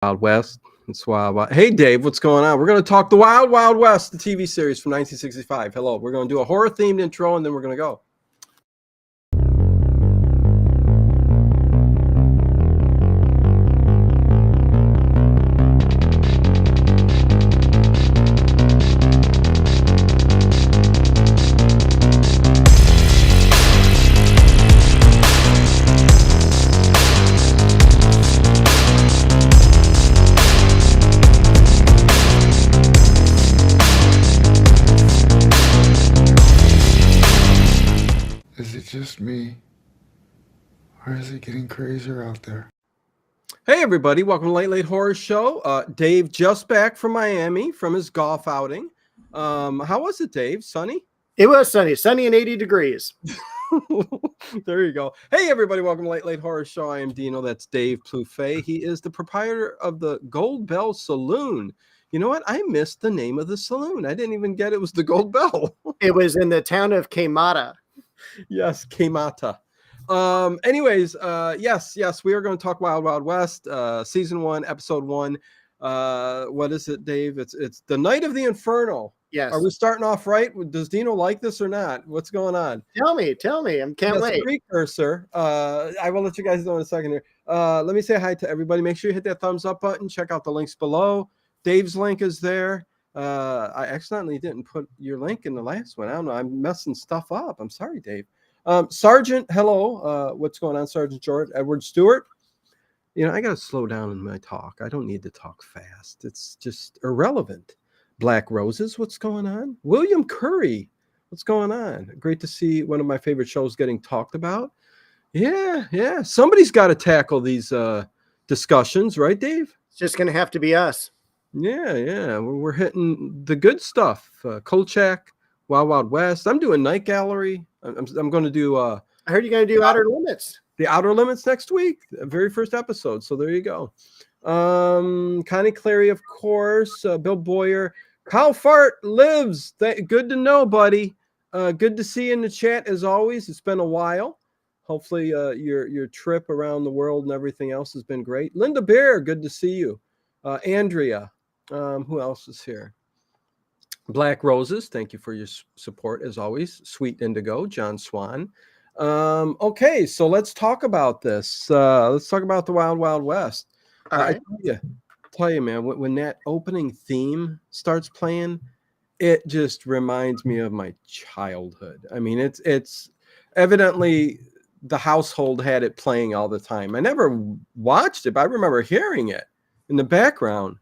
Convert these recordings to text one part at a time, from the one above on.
Wild West. It's Wild Wild. Hey, Dave, what's going on? We're going to talk the Wild Wild West, the TV series from 1965. Hello. We're going to do a horror-themed intro, and then we're going to go. Is it just me? Or is it getting crazier out there? Hey, everybody. Welcome to Late Late Horror Show. Dave just back from Miami from his golf outing. How was it, Dave? Sunny? It was sunny and 80 degrees. There you go. Hey, everybody. Welcome to Late Late Horror Show. I am Dino. That's Dave Plouffe. He is the proprietor of the Gold Bell Saloon. You know what? I missed the name of the saloon. I didn't even get it was the Gold Bell. It was in the town of Queimada. Yes, Keimata. Yes, we are going to talk Wild Wild West, season 1, episode 1. What is it, Dave? It's the night of the Inferno. Yes. Are we starting off right? Does Dino like this or not? What's going on? Tell me. I can't wait. Precursor. I will let you guys know in a second here. Let me say hi to everybody. Make sure you hit that thumbs up button. Check out the links below. Dave's link is there. I accidentally didn't put your link in the last one. I don't know. I'm messing stuff up. I'm sorry, Dave. Sergeant, hello. What's going on, Sergeant George? Edward Stewart. You know, I got to slow down in my talk. I don't need to talk fast. It's just irrelevant. Black Roses, what's going on? William Curry, what's going on? Great to see one of my favorite shows getting talked about. Yeah. Somebody's got to tackle these discussions, right, Dave? It's just going to have to be us. Yeah. We're hitting the good stuff. Kolchak, Wild Wild West. I'm doing Night Gallery. I'm going to do. I heard you're going to do Outer Limits. The Outer Limits next week, the very first episode. So there you go. Connie Clary, of course. Bill Boyer. Kyle Fart lives. Good to know, buddy. Good to see you in the chat as always. It's been a while. Hopefully your trip around the world and everything else has been great. Linda Bear, good to see you. Andrea. Who else is here? Black Roses, thank you for your support as always. Sweet Indigo, John Swan. Okay, so let's talk about this. Let's talk about the Wild Wild West. All right. I tell you, man, when that opening theme starts playing, it just reminds me of my childhood. I mean, it's evidently the household had it playing all the time. I never watched it, but I remember hearing it in the background.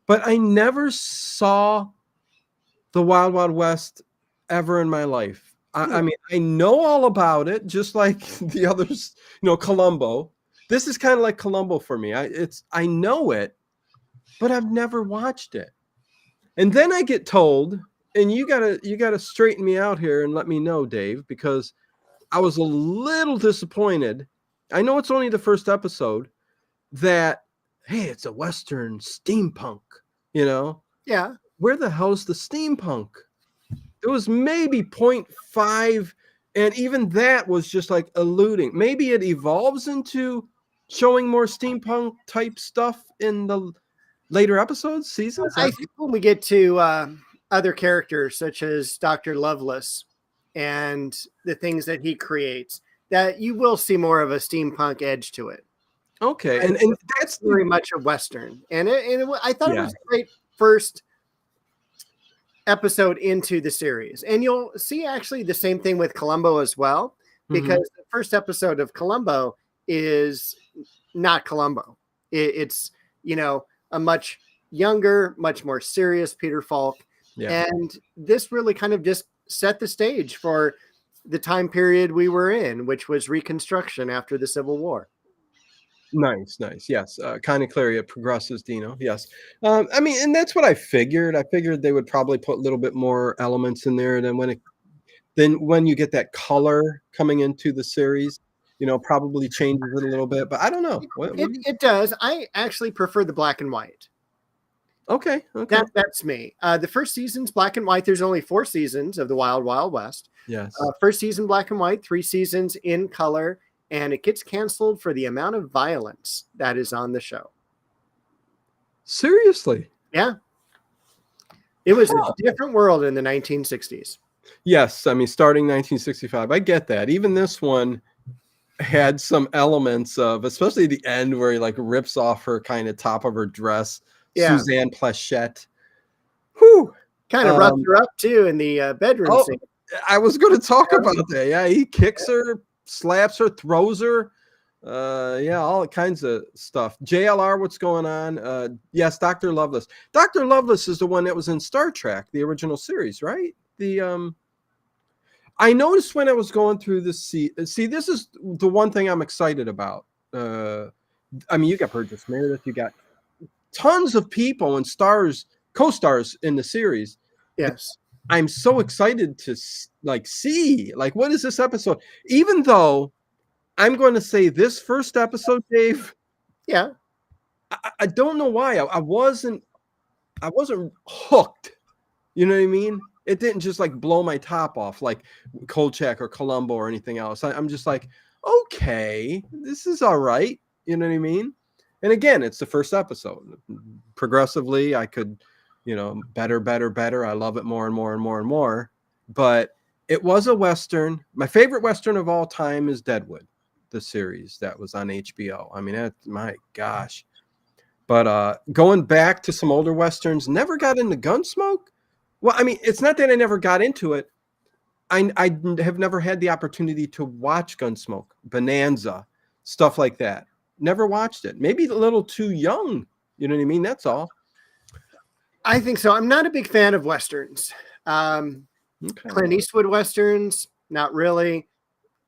But I never saw the Wild Wild West ever in my life. I mean, I know all about it, just like the others, Columbo. This is kind of like Columbo for me. I know it, but I've never watched it. And then I get told, and you gotta straighten me out here and let me know, Dave, because I was a little disappointed. I know it's only the first episode that, hey, it's a Western steampunk, Yeah. Where the hell's the steampunk? It was maybe 0.5, and even that was just like alluding. Maybe it evolves into showing more steampunk type stuff in the later episodes, seasons. I think when we get to other characters such as Dr. Lovelace and the things that he creates, that you will see more of a steampunk edge to it. Okay, and that's very much a Western. And I thought it was a great first episode into the series. And you'll see actually the same thing with Columbo as well, because the first episode of Columbo is not Columbo. It's, a much younger, much more serious Peter Falk. Yeah. And this really kind of just set the stage for the time period we were in, which was Reconstruction after the Civil War. Nice. Yes. Kind of clear. It progresses, Dino. Yes. I mean, and that's what I figured. I figured they would probably put a little bit more elements in there than when you get that color coming into the series, probably changes it a little bit, but I don't know. It does. I actually prefer the black and white. Okay. That's me. The first season's black and white. There's only 4 seasons of the Wild Wild West. Yes. First season, black and white, 3 seasons in color. And it gets canceled for the amount of violence that is on the show. Seriously? Yeah. It was a different world in the 1960s. Yes, I mean, starting 1965. I get that. Even this one had some elements of, especially the end where he like rips off her kind of top of her dress, Yeah. Suzanne Plachette. Whew. Kind of roughs her up too in the bedroom Oh, scene. I was going to talk about that. Yeah, he kicks her, slaps her, throws her. Yeah, all kinds of stuff. JLR, what's going on? Yes, Dr. Lovelace. Dr. Lovelace is the one that was in Star Trek, the original series, right? I noticed when I was going through this. See, this is the one thing I'm excited about. I mean, you got Burgess Meredith, you got tons of people and stars, co-stars in the series. Yes. I'm so excited to like see like what is this episode? Even though I'm going to say this first episode, Dave. Yeah. I don't know why I wasn't hooked. You know what I mean? It didn't just like blow my top off like Kolchak or Columbo or anything else. I'm just like, okay, this is all right. You know what I mean? And again, it's the first episode. Progressively, I could, better. I love it more and more and more and more. But it was a Western. My favorite Western of all time is Deadwood, the series that was on HBO. I mean, my gosh. But going back to some older Westerns, never got into Gunsmoke. Well, I mean, it's not that I never got into it. I have never had the opportunity to watch Gunsmoke, Bonanza, stuff like that. Never watched it. Maybe a little too young. You know what I mean? That's all. I think so. I'm not a big fan of Westerns. Clint Eastwood Westerns, not really.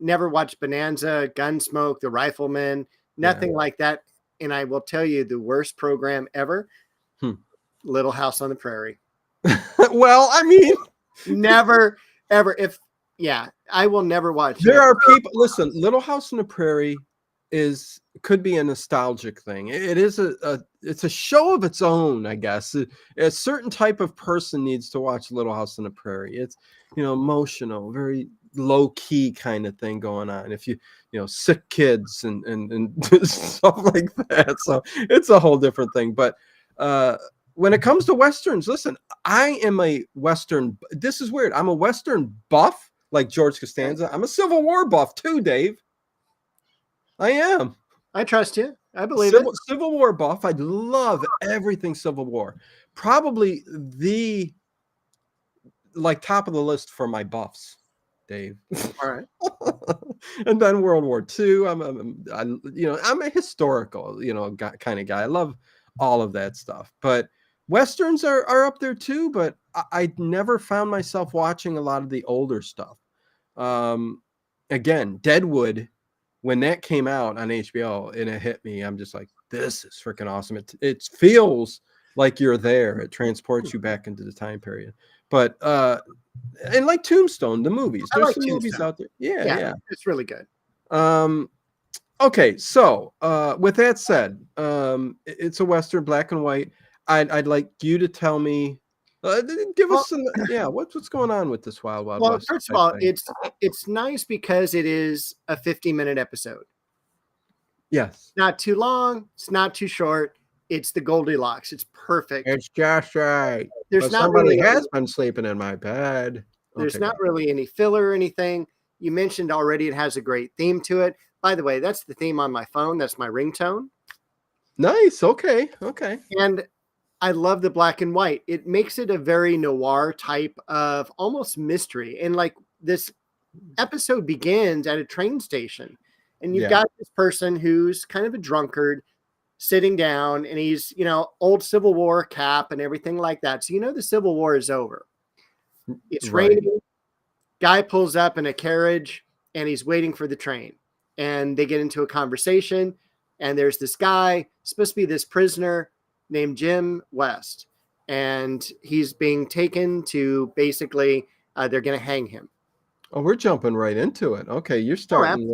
Never watched Bonanza, Gunsmoke, The Rifleman, nothing like that. And I will tell you the worst program ever, Little House on the Prairie. Well, I mean, never, ever. I will never watch. There are people. Listen, Little House on the Prairie could be a nostalgic thing. It is it's a show of its own, I guess. A certain type of person needs to watch Little House on the Prairie. It's emotional, very low key kind of thing going on. If sick kids and stuff like that, so it's a whole different thing. But when it comes to Westerns, listen, I am a Western. This is weird. I'm a Western buff like George Costanza. I'm a Civil War buff too, Dave. I am. I trust you. I believe it. Civil War buff. I love everything Civil War. Probably the top of the list for my buffs, Dave. All right. And then World War II. I'm a historical, kind of guy. I love all of that stuff. But Westerns are up there too, but I never found myself watching a lot of the older stuff. Again, Deadwood, when that came out on HBO and it hit me, I'm just like, this is freaking awesome. It feels like you're there. It transports you back into the time period. But and like Tombstone, the movies. There's some movies out there. Yeah. It's really good. Okay, so with that said, it's a Western, black and white. I'd like you to tell me, give us some, what's going on with this Wild Wild West? First of all, it's nice because it is a 50-minute episode. Yes. Not too long. It's not too short. It's the Goldilocks. It's perfect. It's just right. Somebody has been sleeping in my bed. There's not really any filler or anything. You mentioned already it has a great theme to it. By the way, that's the theme on my phone. That's my ringtone. Nice. Okay. And I love the black and white. It makes it a very noir type of almost mystery. And like this episode begins at a train station. And you've got this person who's kind of a drunkard sitting down, and he's, old Civil War cap and everything like that. So, the Civil War is over. It's raining. Guy pulls up in a carriage and he's waiting for the train. And they get into a conversation. And there's this guy, supposed to be this prisoner named Jim West. And he's being taken to basically, they're going to hang him. Oh, we're jumping right into it. Okay, you're starting.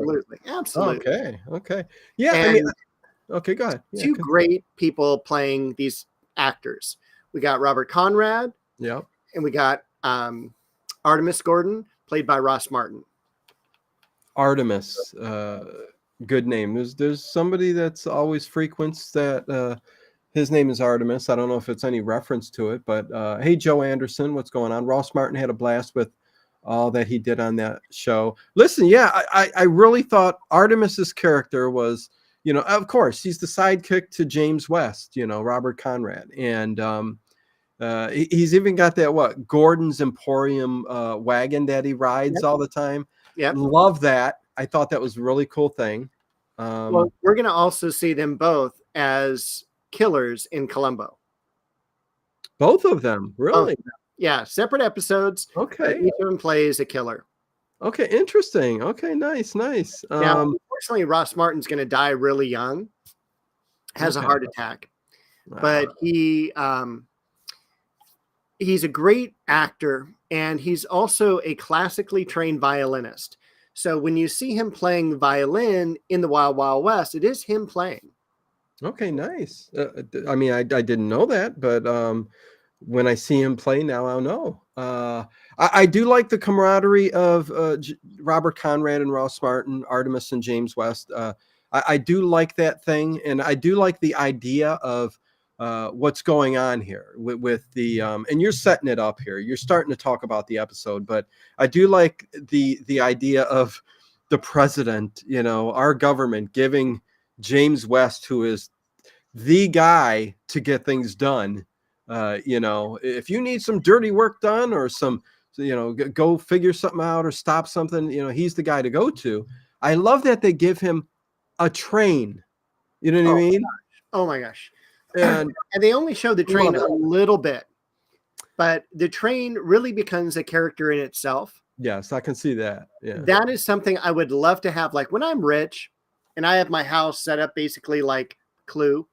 Absolutely. Okay. Yeah, okay, go ahead. Two great people playing these actors. We got Robert Conrad. Yeah. And we got Artemis Gordon, played by Ross Martin. Artemis, good name. There's somebody that's always frequents that his name is Artemis. I don't know if it's any reference to it, but hey, Joe Anderson, what's going on? Ross Martin had a blast with all that he did on that show. Listen, yeah, I really thought Artemis's character was, you know, of course, he's the sidekick to James West, you know, Robert Conrad. And he's even got that, Gordon's Emporium wagon that he rides all the time. Yeah. Love that. I thought that was a really cool thing. Well, we're going to also see them both as killers in Columbo. Both of them, really? Both of them. Yeah, separate episodes. Okay. Each of them plays a killer. Okay, interesting. Okay, nice. Now, unfortunately, Ross Martin's going to die really young. Has a heart attack, but he's a great actor, and he's also a classically trained violinist. So when you see him playing the violin in the Wild Wild West, it is him playing. Okay, nice. I mean, I didn't know that, but when I see him play now, I'll know. I do like the camaraderie of Robert Conrad and Ross Martin, Artemis and James West. I do like that thing, and I do like the idea of what's going on here with the and you're setting it up here. You're starting to talk about the episode, but I do like the idea of the president, you know, our government giving James West, who is the guy to get things done. You know, if you need some dirty work done or some, you know, go figure something out or stop something, you know, he's the guy to go to. I love that they give him a train. You know what I mean? Oh my gosh. And they only show the train a little bit, but the train really becomes a character in itself. Yes, I can see that. Yeah. That is something I would love to have. Like when I'm rich and I have my house set up basically like Clue.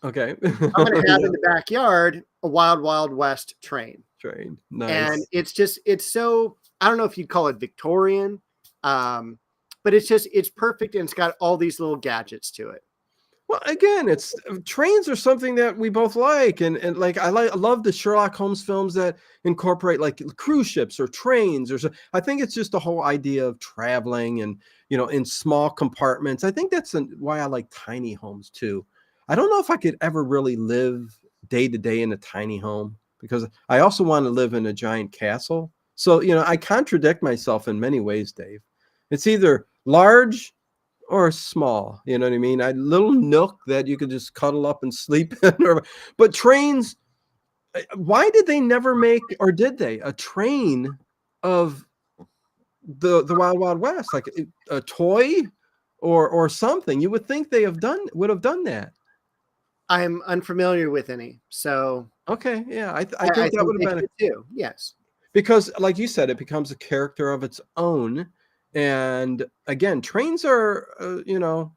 Okay. I'm going to have in the backyard a Wild Wild West train. Nice. And it's so, I don't know if you'd call it Victorian, but it's perfect. And it's got all these little gadgets to it. Well, again, it's trains are something that we both like, and like I love the Sherlock Holmes films that incorporate like cruise ships or trains or so. I think it's just the whole idea of traveling and, you know, in small compartments. I think that's why I like tiny homes too. I don't know if I could ever really live day to day in a tiny home because I also want to live in a giant castle. So, you know, I contradict myself in many ways, Dave. It's either large or small, you know what I mean? A little nook that you could just cuddle up and sleep in. But trains, why did they never make, or did they, a train of the Wild Wild West, like a toy or something? You would think they would have done that. I'm unfamiliar with any, so okay, yeah, I think that would have been too. Yes, because like you said, it becomes a character of its own. And again, trains are, you know,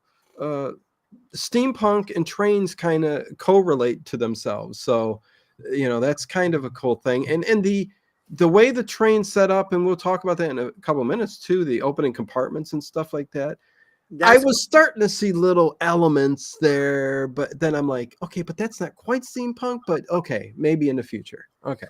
steampunk and trains kind of correlate to themselves. So, you know, that's kind of a cool thing. And the way the train's set up, and we'll talk about that in a couple of minutes too, the opening compartments and stuff like that. I was starting to see little elements there, but then I'm like, okay, but that's not quite steampunk, but okay, maybe in the future. Okay.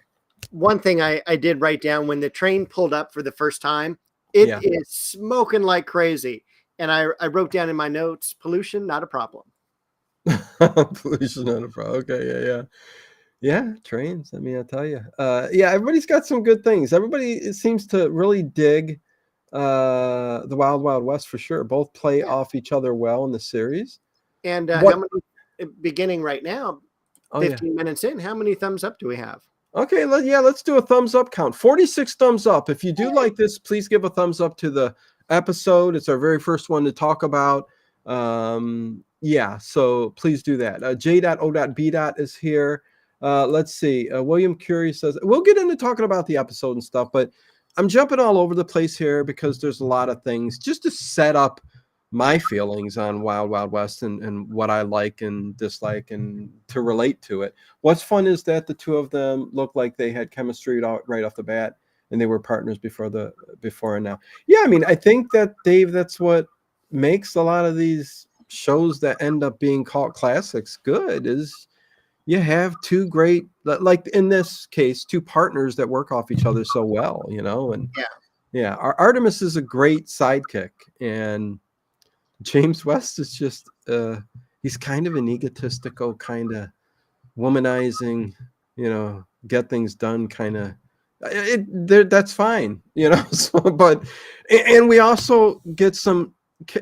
One thing I did write down when the train pulled up for the first time, it is smoking like crazy. And I wrote down in my notes, pollution, not a problem. Pollution, not a problem. Okay, yeah, trains. I mean, I'll tell you. Yeah, everybody's got some good things. Everybody seems to really dig the Wild Wild West for sure. Both play off each other well in the series. And how many, beginning right now, 15 minutes in, how many thumbs up do we have? Okay, let's do a thumbs up count. 46 thumbs up. If you do like this, please give a thumbs up to the episode. It's our very first one to talk about. Yeah, so please do that. J.O.B. is here. Let's see. William Curie says, we'll get into talking about the episode and stuff, but I'm jumping all over the place here because there's a lot of things just to set up my feelings on Wild Wild West and what I like and dislike and to relate to it. What's fun is that the two of them look like they had chemistry right off the bat and they were partners before and now. Yeah, I mean, I think that, Dave, that's what makes a lot of these shows that end up being called classics good is you have two great, like in this case, two partners that work off each other so well, you know? And yeah, Artemis is a great sidekick, and James West is just he's kind of an egotistical kind of womanizing, get things done kind of, that's fine, so, but, and we also get some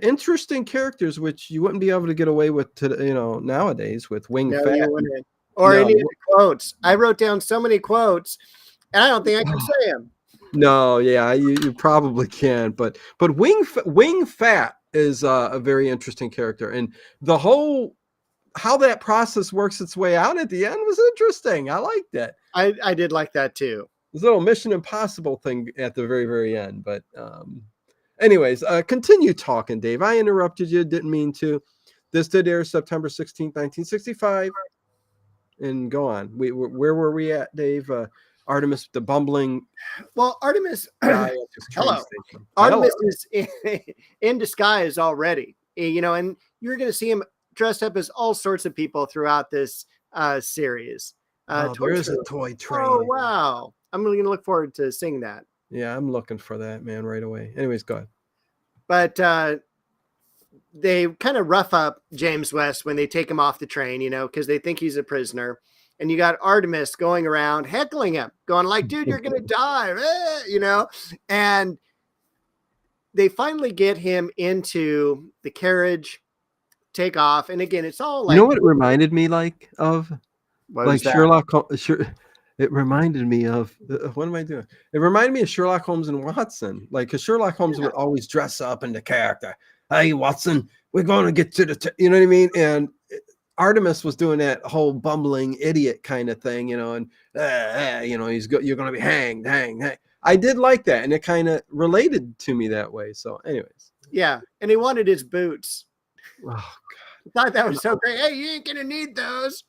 interesting characters which you wouldn't be able to get away with nowadays with Wing No, Fat. you wouldn't. Or No. any of the quotes. I wrote down so many quotes, and I don't think I can say them. No, yeah, you probably can, but Wing Fat is a very interesting character, and the whole how that process works its way out at the end was interesting. I liked it. I did like that too. This little Mission Impossible thing at the very, very end. But anyways, continue talking, Dave. I interrupted you. Didn't mean to. This did air September 16th, 1965. And go on. Where were we at, Dave? Artemis, the bumbling. Well, Artemis. Hello. Artemis is in disguise already. And you're going to see him dressed up as all sorts of people throughout this series. There is a toy train. Oh, wow. I'm really going to look forward to seeing that. Yeah, I'm looking for that, man, right away. Anyways, go ahead. But they kind of rough up James West when they take him off the train, because they think he's a prisoner. And you got Artemis going around heckling him, going like, dude, you're going to die, And they finally get him into the carriage, take off. And again, it's all like... You know what it reminded me of? Like Sherlock Holmes. It reminded me of what am I doing? It reminded me of Sherlock Holmes and Watson, because Sherlock Holmes would always dress up into character. Hey, Watson, we're going to get to the, you know what I mean? And Artemis was doing that whole bumbling idiot kind of thing, and you're going to be hanged. I did like that, and it kind of related to me that way. So, anyways, yeah, and he wanted his boots. Oh God. I thought that was so great. Hey, you ain't gonna need those.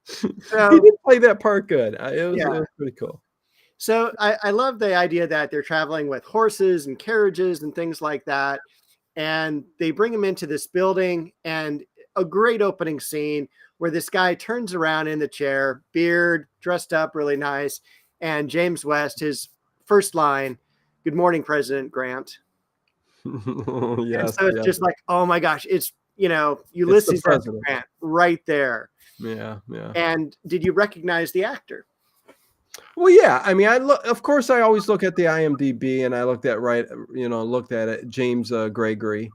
So, he did play that part good. It was pretty cool. So I love the idea that they're traveling with horses and carriages and things like that. And they bring him into this building, and a great opening scene where this guy turns around in the chair, beard, dressed up really nice. And James West, his first line, "Good morning, President Grant." Yes, so it's just like, oh my gosh, it's Ulysses S. Grant right there. Yeah. And did you recognize the actor? Well, yeah. I mean, of course, I always look at the IMDb, and I looked at it. James Gregory.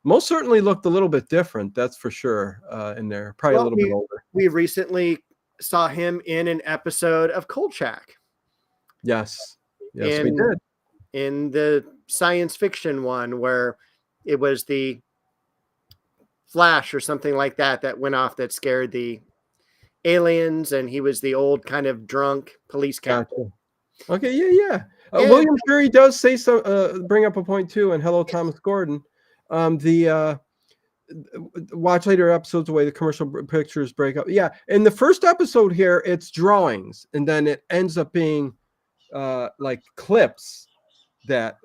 Most certainly looked a little bit different. That's for sure. In there, probably a little bit older. We recently saw him in an episode of Kolchak. Yes, we did. In the science fiction one where it was the flash or something like that went off that scared the aliens, and he was the old kind of drunk police captain. Gotcha. Okay, yeah. William Sherry does say so. Bring up a point too. And hello, Thomas Gordon. The watch later episodes the way the commercial pictures break up. Yeah, in the first episode here, it's drawings, and then it ends up being like clips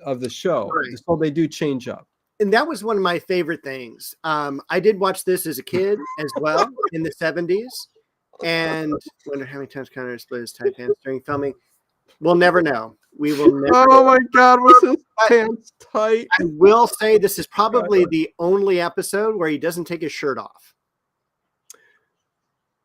of the show. Right. So they do change up. And that was one of my favorite things. I did watch this as a kid as well in the 70s. And wonder how many times Connor split his tight pants during filming. We'll never know. We will never know. My God, was his pants tight? I will say this is probably the only episode where he doesn't take his shirt off.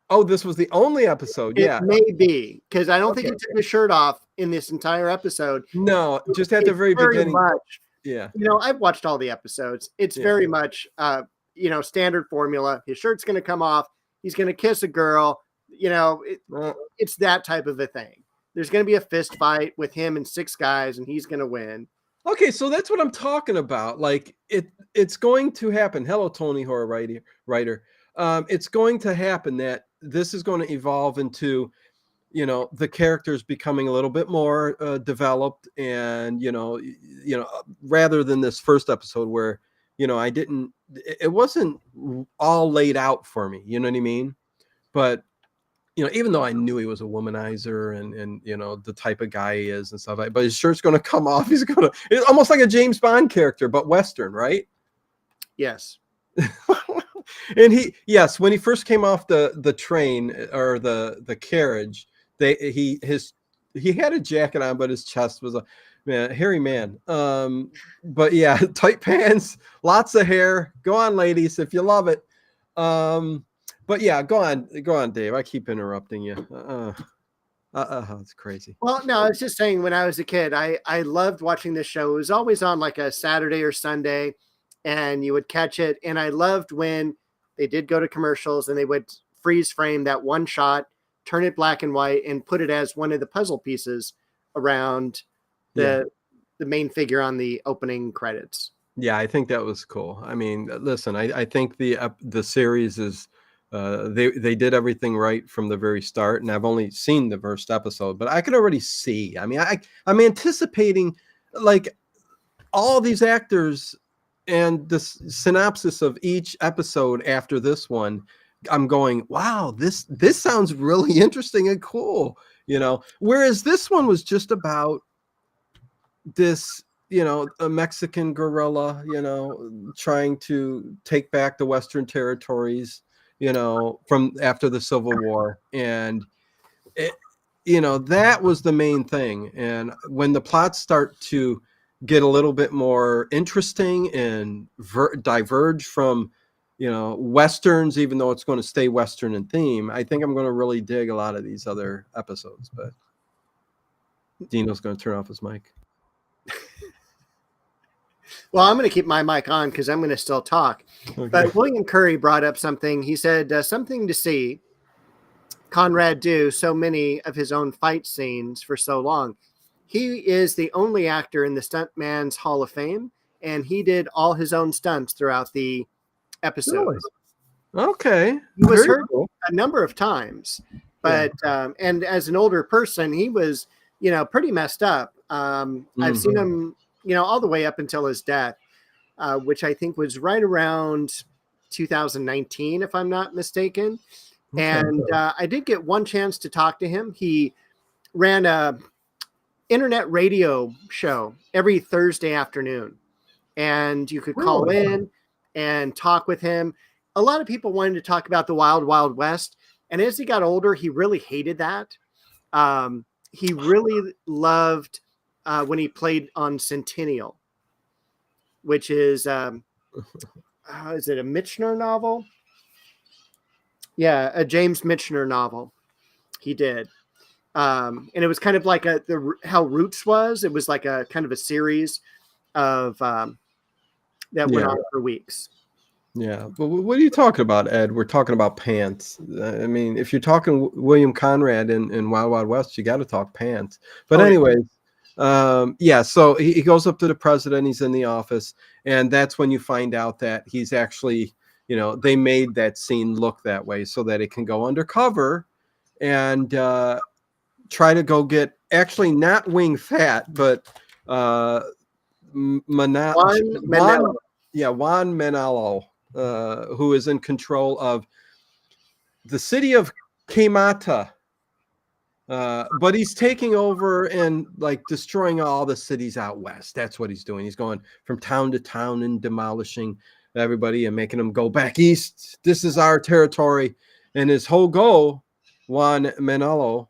Oh, this was the only episode. It may be, because I don't think he took his shirt off in this entire episode. No, just at the very beginning. Much, yeah. I've watched all the episodes. It's very much, standard formula. His shirt's going to come off. He's going to kiss a girl. It's that type of a thing. There's going to be a fist fight with him and 6 guys, and he's going to win. Okay, so that's what I'm talking about. Like it's going to happen. Hello, Tony Horror writer. It's going to happen that this is going to evolve into, the characters becoming a little bit more developed, and rather than this first episode where it wasn't all laid out for me. You know what I mean? But even though I knew he was a womanizer and the type of guy he is and stuff, but his shirt's going to come off. It's almost like a James Bond character, but Western, right? Yes. And when he first came off the train or the carriage, he had a jacket on, but his chest was a hairy man. But yeah, tight pants, lots of hair. Go on, ladies, if you love it. But yeah, go on, Dave. I keep interrupting you. It's crazy. Well, no, I was just saying when I was a kid, I loved watching this show. It was always on like a Saturday or Sunday, and you would catch it. And I loved when they did go to commercials and they would freeze frame that one shot, turn it black and white, and put it as one of the puzzle pieces around the main figure on the opening credits. Yeah, I think that was cool. I mean, listen, I think the series is they did everything right from the very start, and I've only seen the first episode, but I could already see. I mean, I'm anticipating like all these actors and the synopsis of each episode after this one. I'm going, wow, this sounds really interesting and cool, you know. Whereas this one was just about this, you know, a Mexican guerrilla, you know, trying to take back the Western territories, you know, from after the Civil War. And, you know, that was the main thing. And when the plots start to get a little bit more interesting and diverge from, you know, Westerns, even though it's going to stay Western in theme, I think I'm going to really dig a lot of these other episodes. But Dino's going to turn off his mic. Well, I'm going to keep my mic on because I'm going to still talk. Okay. But William Curry brought up something. He said, something to see Conrad do so many of his own fight scenes for so long. He is the only actor in the Stuntman's Hall of Fame, and he did all his own stunts throughout the episodes. Really? Okay. He was hurt a number of times, but and as an older person, he was, you know, pretty messed up. I've seen him, you know, all the way up until his death, which I think was right around 2019, if I'm not mistaken. Okay. And I did get one chance to talk to him. He ran a internet radio show every Thursday afternoon, and you could call in and talk with him. A lot of people wanted to talk about the Wild Wild West, and as he got older, he really hated that. He really loved when he played on Centennial, which is it a Michener novel? Yeah, a James Michener novel. He did. And it was kind of like how Roots was. It was like a kind of a series of that went on for weeks. Yeah, but what are you talking about, Ed? We're talking about pants. I mean, if you're talking William Conrad in Wild Wild West, you got to talk pants. But anyways, so he goes up to the president. He's in the office, and that's when you find out that he's actually, you know, they made that scene look that way so that it can go undercover and try to go get actually not Wing Fat, but Juan Manello. Yeah, Juan Manello, who is in control of the city of Quemata. But he's taking over and like destroying all the cities out west. That's what he's doing. He's going from town to town and demolishing everybody and making them go back east. This is our territory. And his whole goal, Juan Manello,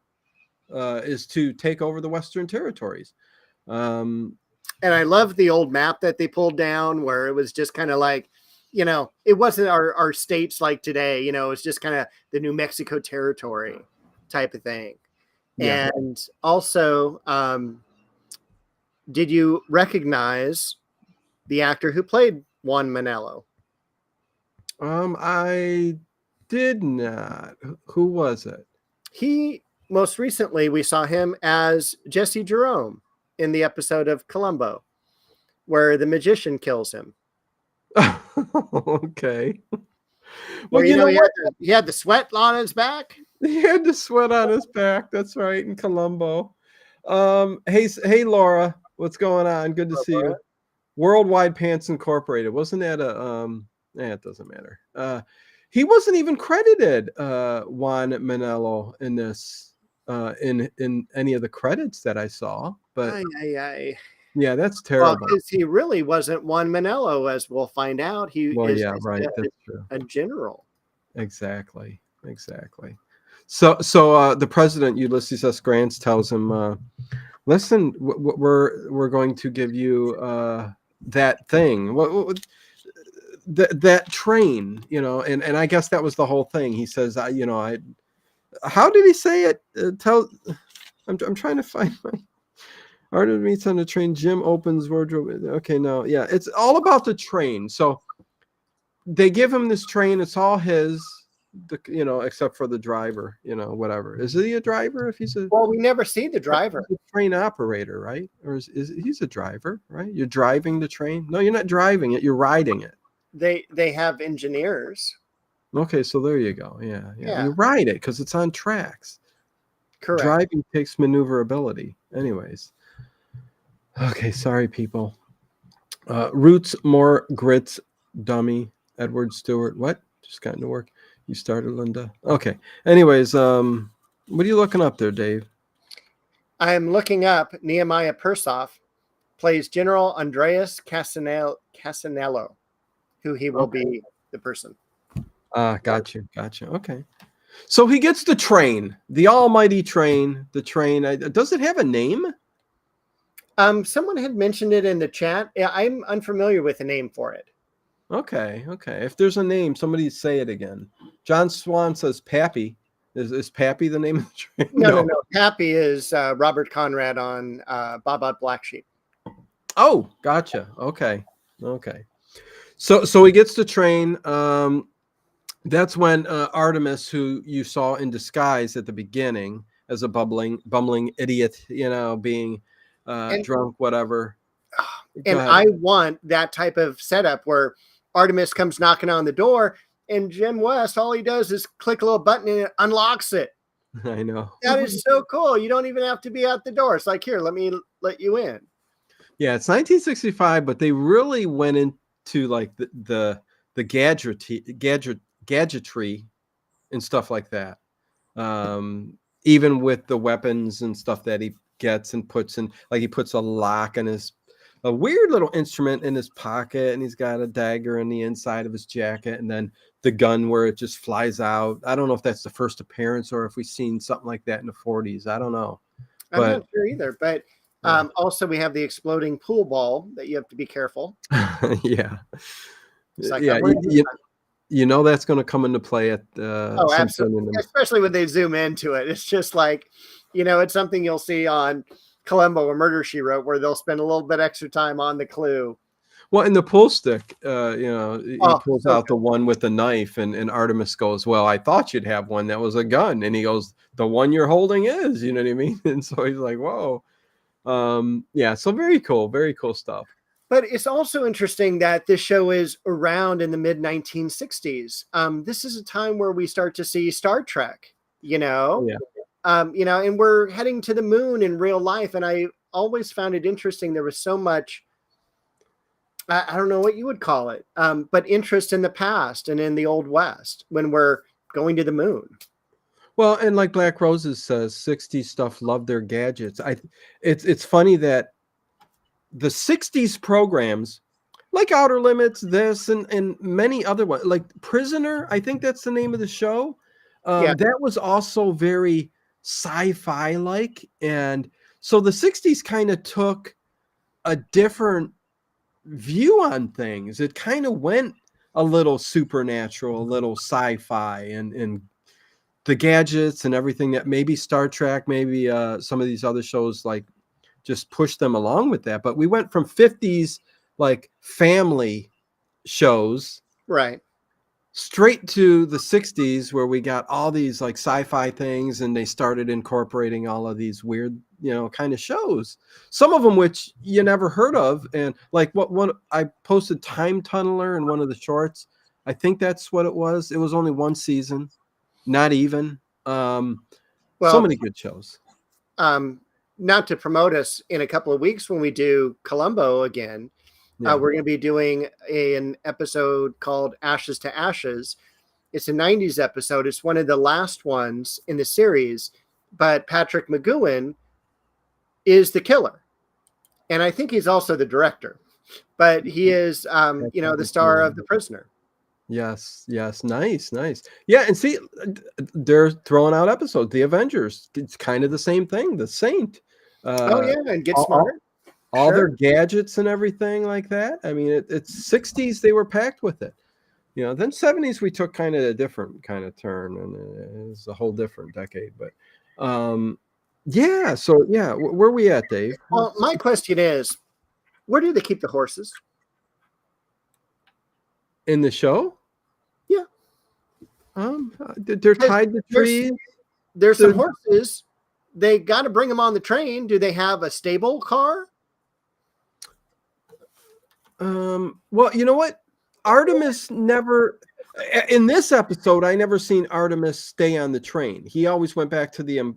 is to take over the Western territories. And I love the old map that they pulled down where it was just kind of like, you know, it wasn't our states like today, you know, it's just kind of the New Mexico territory type of thing. Yeah. And also, did you recognize the actor who played Juan Manello? I did not. Who was it? Most recently, we saw him as Jesse Jerome in the episode of Columbo, where the magician kills him. Okay. Well, you know he had the sweat on his back. He had the sweat on his back. That's right, in Columbo. Hey, Laura, what's going on? Good to see you. Worldwide Pants Incorporated. Wasn't that it doesn't matter. He wasn't even credited, Juan Manello, in this, in any of the credits that I saw. But yeah, that's terrible. Well, because he really wasn't Juan Manello, as we'll find out. He is that's true. A general. Exactly. So the president, Ulysses S. Grant, tells him, "Listen, we're going to give you that thing. that train, and I guess that was the whole thing. He says, how did he say it? I'm trying to find my Artemis meets on the train. Jim opens wardrobe. Okay, no, yeah, it's all about the train. So they give him this train. It's all his, except for the driver. Whatever. Is he a driver? If he's well, we never see the driver. He's a train operator, right? Or is he's a driver, right? You're driving the train. No, you're not driving it. You're riding it. They have engineers. Okay, so there you go. Yeah. You ride it because it's on tracks. Correct. Driving takes maneuverability. Anyways. Okay, sorry, people. Roots, more grits, dummy, Edward Stewart. What? Just got into work. You started, Linda. Okay. Anyways, what are you looking up there, Dave? I'm looking up Nehemiah Persoff plays General Andreas Casanello, who he will be the person. Gotcha. Okay. So he gets the train, the almighty train, the train. Does it have a name? Someone had mentioned it in the chat. Yeah, I'm unfamiliar with the name for it. Okay. If there's a name, somebody say it again. John Swan says Pappy. Is Pappy the name of the train? No. Pappy is Robert Conrad on Bob Black Sheep. Oh, gotcha. Okay. So he gets the train. That's when Artemis, who you saw in disguise at the beginning as a bumbling idiot, being drunk, whatever. And I want that type of setup where Artemis comes knocking on the door and Jim West, all he does is click a little button and it unlocks it. I know. That is so cool. You don't even have to be at the door. It's like, here, let me let you in. Yeah, it's 1965, but they really went into like the gadgetry and stuff like that. Even with the weapons and stuff that he gets and puts in, like he puts a lock in a weird little instrument in his pocket, and he's got a dagger in the inside of his jacket, and then the gun where it just flies out. I don't know if that's the first appearance or if we've seen something like that in the 40s. I don't know. I'm not sure either, but also we have the exploding pool ball that you have to be careful. Yeah. Like, that's going to come into play at absolutely. Especially when they zoom into it. It's just like, it's something you'll see on Columbo or Murder, She Wrote, where they'll spend a little bit extra time on the clue. Well, in the pool stick, he pulls out the one with the knife, and Artemis goes, well, I thought you'd have one that was a gun. And he goes, the one you're holding is, you know what I mean? And so he's like, whoa. So very cool stuff. But it's also interesting that this show is around in the mid 1960s. This is a time where we start to see Star Trek, and we're heading to the moon in real life. And I always found it interesting. There was so much, I don't know what you would call it, but interest in the past and in the Old West when we're going to the moon. Well, and like Black Roses says, 60s stuff love their gadgets. It's funny that the 60s programs, like Outer Limits, this and many other ones, like Prisoner, I think that's the name of the show. That was also very sci-fi like. And so the 60s kind of took a different view on things. It kind of went a little supernatural, a little sci-fi, and the gadgets and everything that maybe Star Trek, maybe some of these other shows like just push them along with that. But we went from 50s like family shows, right, straight to the 60s where we got all these like sci-fi things, and they started incorporating all of these weird, kind of shows, some of them which you never heard of. And like what I posted Time Tunneler in one of the shorts. I think that's what it was. It was only one season, not even. So many good shows. Not to promote us, in a couple of weeks when we do Columbo again, we're going to be doing an episode called Ashes to Ashes. It's a 90s episode. It's one of the last ones in the series, but Patrick McGowan is the killer. And I think he's also the director, but he is, the star of The Prisoner. Yes. Nice. Yeah. And see, they're throwing out episodes. The Avengers, it's kind of the same thing. The Saint. And Get Smart. all their Sure. gadgets and everything like that. I mean, it's 60s, they were packed with it. You know, then 70s we took kind of a different kind of turn, and it's a whole different decade. But yeah, so yeah, where are we at, Dave? Well, my question is, where do they keep the horses? In the show? Yeah. They're tied to trees. There's some horses. They got to bring them on the train. Do they have a stable car? Well, you know what? Artemis never, in this episode, I never seen Artemis stay on the train. He always went back to the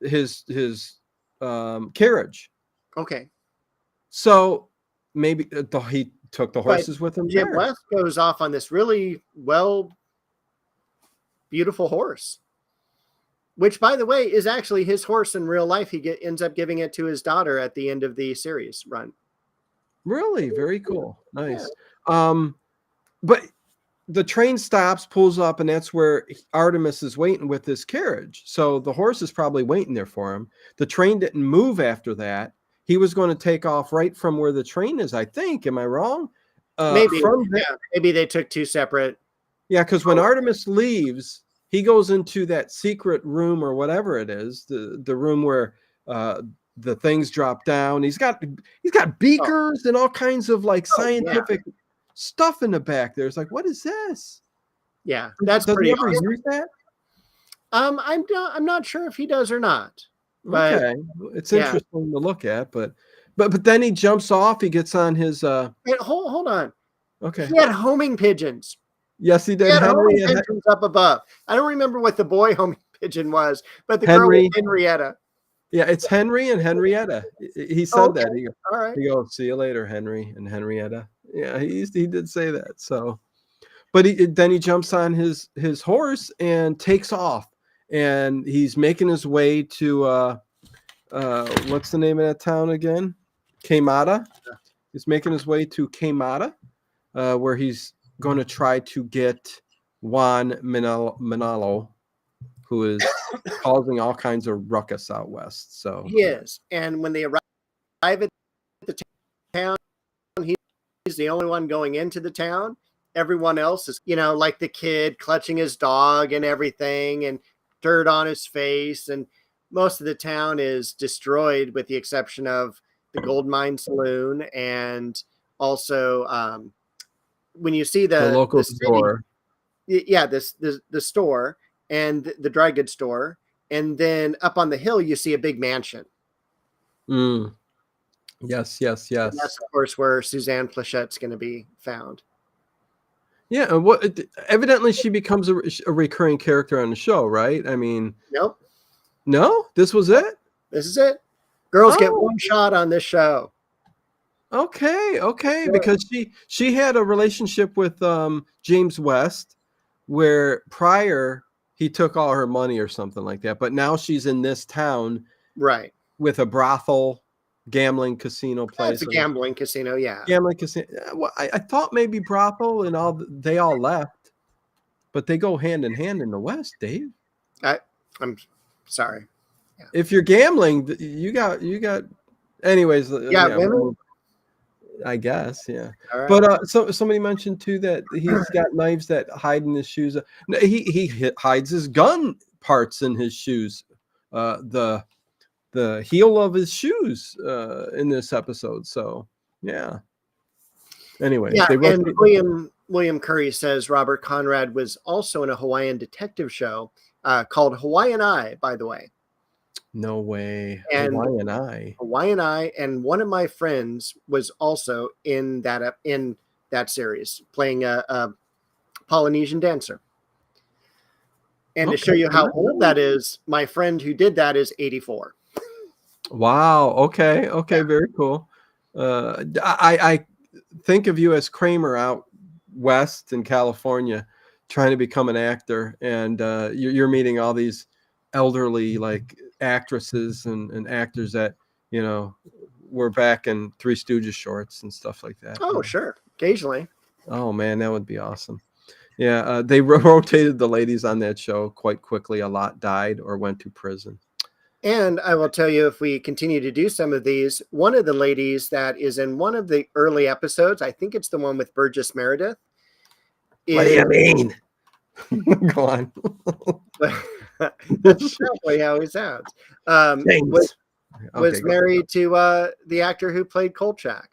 his carriage. Okay. So maybe he took the horses with him. Jim there. West goes off on this really beautiful horse, which, by the way, is actually his horse in real life. He ends up giving it to his daughter at the end of the series run. Really? Very cool. Nice. Yeah. But the train stops, pulls up, and that's where Artemis is waiting with his carriage. So the horse is probably waiting there for him. The train didn't move after that. He was going to take off right from where the train is, I think. Am I wrong? Maybe. Maybe they took two separate. Yeah, because when Artemis leaves, he goes into that secret room or whatever it is, the room where the things drop down. He's got beakers and all kinds of like scientific stuff in the back there. It's like, what is this? Yeah, that's does pretty he ever awesome. use that? I'm not sure if he does or not. But, okay, it's interesting to look at, but then he jumps off. He gets on his. Hold on. Okay. He had homing pigeons. Yes, he did. He had homing pigeons up above. I don't remember what the boy homing pigeon was, but the girl was Henrietta. Yeah, it's Henry and Henrietta. He said that. All right. He goes, "See you later, Henry and Henrietta." Yeah, he did say that. So, but then he jumps on his horse and takes off, and he's making his way to what's the name of that town again? Kamada. He's making his way to Kamada, where he's going to try to get Juan Manalo, who is causing all kinds of ruckus out west. So he is, and when they arrive at the town, he's the only one going into the town. Everyone else is, like the kid clutching his dog and everything, and dirt on his face, and most of the town is destroyed with the exception of the gold mine saloon, and also when you see the local store, the store and the dry goods store, and then up on the hill you see a big mansion. Yes. And that's of course where Suzanne Plachette's going to be found. Yeah, evidently she becomes a recurring character on the show, right? I mean, nope. No, this was it. This is it. Girls get one shot on this show. Okay, because she had a relationship with James West, where prior he took all her money or something like that, but now she's in this town, right, with a brothel, gambling casino place. It's a gambling casino, yeah. Gambling casino. Well, I thought maybe brothel and they all left, but they go hand in hand in the West, Dave. I'm sorry. Yeah. If you're gambling, you got. Anyways, women. I guess, yeah. Right. But so somebody mentioned too that he's got knives that hide in his shoes. He hides his gun parts in his shoes. The heel of his shoes in this episode. So yeah. Anyway, and William Curry says Robert Conrad was also in a Hawaiian detective show called Hawaiian Eye, by the way. No way. And Hawaiian Eye, and one of my friends was also in that series, playing a Polynesian dancer. And to show you how old that is, my friend who did that is 84. Wow. Okay. Very cool. I think of you as Kramer out west in California, trying to become an actor, and you're meeting all these elderly like actresses and actors that were back in Three Stooges shorts and stuff like that. Oh, sure, occasionally. Oh man, that would be awesome. Yeah, they rotated the ladies on that show quite quickly. A lot died or went to prison. And I will tell you, if we continue to do some of these, one of the ladies that is in one of the early episodes, I think it's the one with Burgess Meredith. What do you mean? Go on. That's exactly how he sounds. Was Okay, married to the actor who played Kolchak.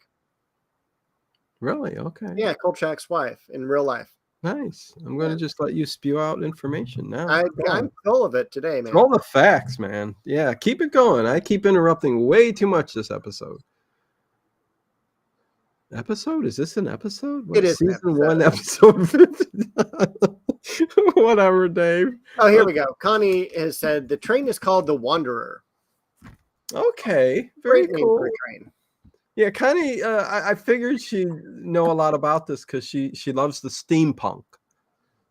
Really? Okay. Yeah, Kolchak's wife in real life. Nice. I'm going to just let you spew out information now. I'm full of it today, man. All the facts, man. Yeah, keep it going. I keep interrupting way too much this episode. Is this an episode? It is season 1, episode 50? Whatever, Dave. Oh, here we go. Connie has said the train is called the Wanderer. Okay, very Great cool. name for a train. Yeah, Connie, I figured she'd know a lot about this because she loves the steampunk.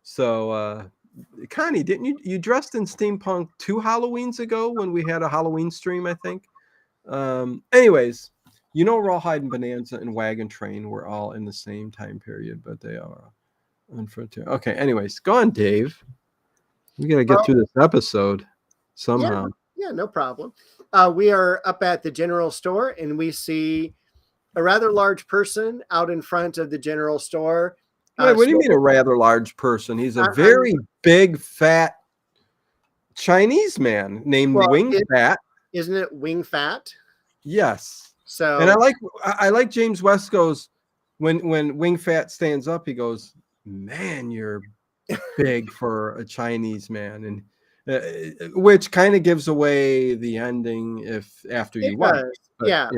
So, Connie, didn't you dressed in steampunk 2 Halloweens ago when we had a Halloween stream, I think? Anyways, Rawhide and Bonanza and Wagon Train were all in the same time period, but they are on Frontier. Okay, anyways, go on, Dave. We got to get through this episode somehow. Yeah, no problem. We are up at the general store, and we see a rather large person out in front of the general store. Wait, what do you mean a rather large person? He's a very big, fat Chinese man named Wing Fat. Isn't it Wing Fat? Yes. So, and I like James West goes when Wing Fat stands up, he goes, "Man, you're big for a Chinese man," and which kind of gives away the ending after you watch. Yeah.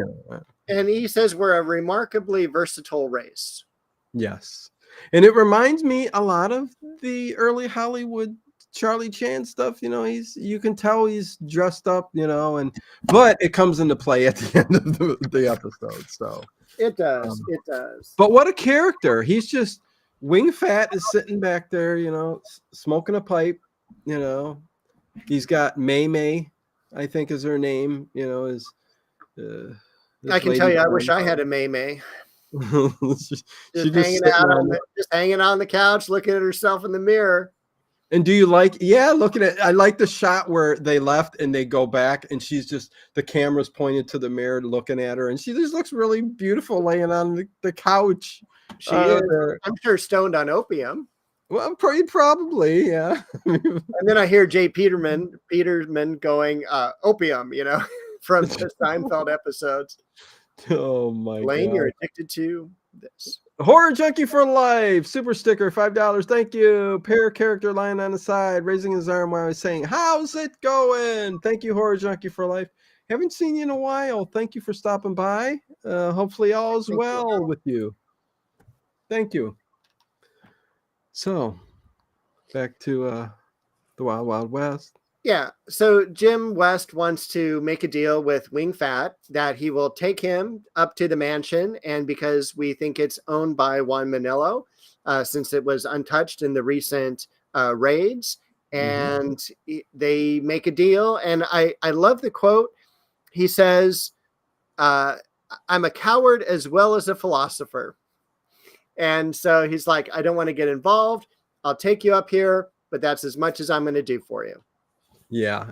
And he says we're a remarkably versatile race. Yes. And it reminds me a lot of the early Hollywood Charlie Chan stuff. You can tell he's dressed up, but it comes into play at the end of the episode. So it does. It does. But what a character. He's just Wing Fat is sitting back there, smoking a pipe, He's got May, I think is her name, is I can tell you, I wish I had a May. just hanging on the couch, looking at herself in the mirror. And do you looking at, I like the shot where they left and they go back and she's just, the camera's pointed to the mirror looking at her and she just looks really beautiful laying on the couch. She is, I'm sure, stoned on opium. Well, probably, yeah. And then I hear Jay Peterman going, opium, from the Seinfeld episodes. Oh my Blaine, God. you're addicted to this. Horror Junkie for Life, super sticker, $5. Thank you. Pair character lying on the side, raising his arm while I was saying, "How's it going?" Thank you, Horror Junkie for Life. Haven't seen you in a while. Thank you for stopping by. Hopefully all is well with you. Thank you. So, back to the Wild Wild West. Yeah. So Jim West wants to make a deal with Wing Fat that he will take him up to the mansion. And because we think it's owned by Juan Manillo, since it was untouched in the recent raids, and they make a deal. And I love the quote. He says, "I'm a coward as well as a philosopher." And so he's like, "I don't want to get involved. I'll take you up here, but that's as much as I'm going to do for you." Yeah.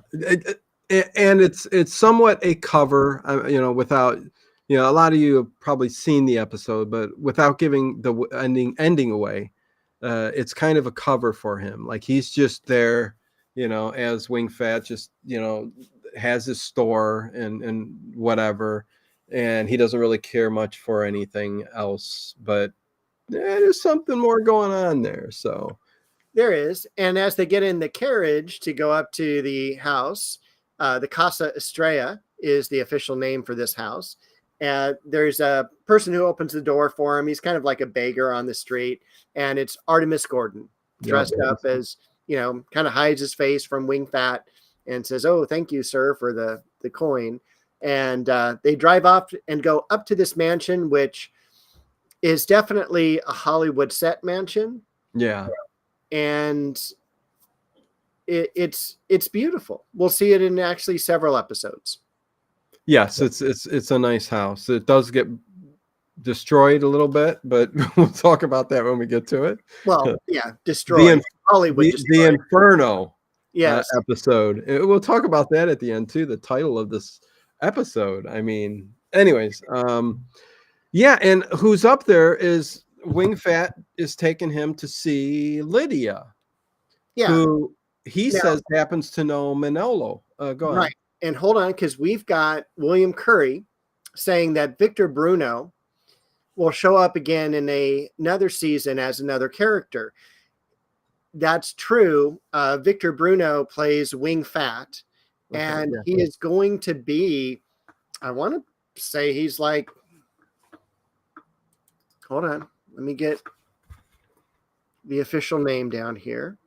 And it's somewhat a cover, without, a lot of you have probably seen the episode, but without giving the ending away, it's kind of a cover for him. Like he's just there, as Wing Fat just, has his store and whatever. And he doesn't really care much for anything else, but there's something more going on there. So there is. And as they get in the carriage to go up to the house, the Casa Estrella is the official name for this house. And there's a person who opens the door for him. He's kind of like a beggar on the street. And it's Artemis Gordon dressed up as, kind of hides his face from Wing Fat and says, "Oh, thank you, sir, for the coin." And they drive off and go up to this mansion, which is definitely a Hollywood set mansion. Yeah. And it's beautiful. We'll see it in actually several episodes. Yes, it's a nice house. It does get destroyed a little bit, but we'll talk about that when we get to it. Well, yeah, destroyed. Hollywood. The Inferno Yes. episode. We'll talk about that at the end too. The title of this episode. I mean, anyways, yeah, and who's up there is Wing Fat is taking him to see Lydia, Yeah. who he Now- says happens to know Manolo. Go ahead. Right. And hold on, because we've got William Curry saying that Victor Bruno will show up again in another season as another character. That's true. Victor Bruno plays Wing Fat, Okay, and yeah. he is going to be, I want to say he's like, hold on, let me get the official name down here.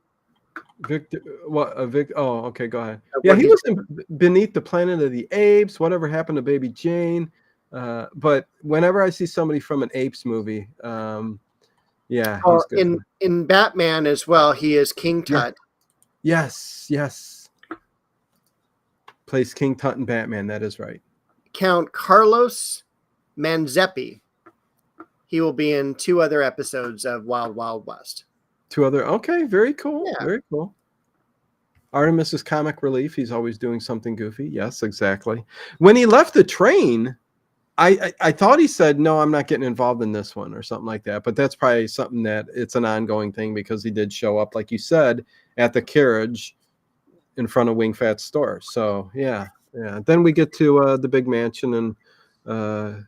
Victor, what? Oh, okay. Go ahead. What Yeah, he he- was in Beneath the Planet of the Apes. Whatever happened to Baby Jane? But whenever I see somebody from an Apes movie, yeah, he's good. In Batman as well, he is King Tut. Yes. Plays King Tut in Batman. That is right. Count Carlos Manzeppi. He will be in 2 other episodes of Wild Wild West. 2 other. Okay, very cool. Yeah. Very cool. Artemis is comic relief. He's always doing something goofy. Yes, exactly. When he left the train, I thought he said, no, I'm not getting involved in this one or something like that. But that's probably something that it's an ongoing thing because he did show up, like you said, at the carriage in front of Wing Fat's store. So, yeah. Then we get to the big mansion, and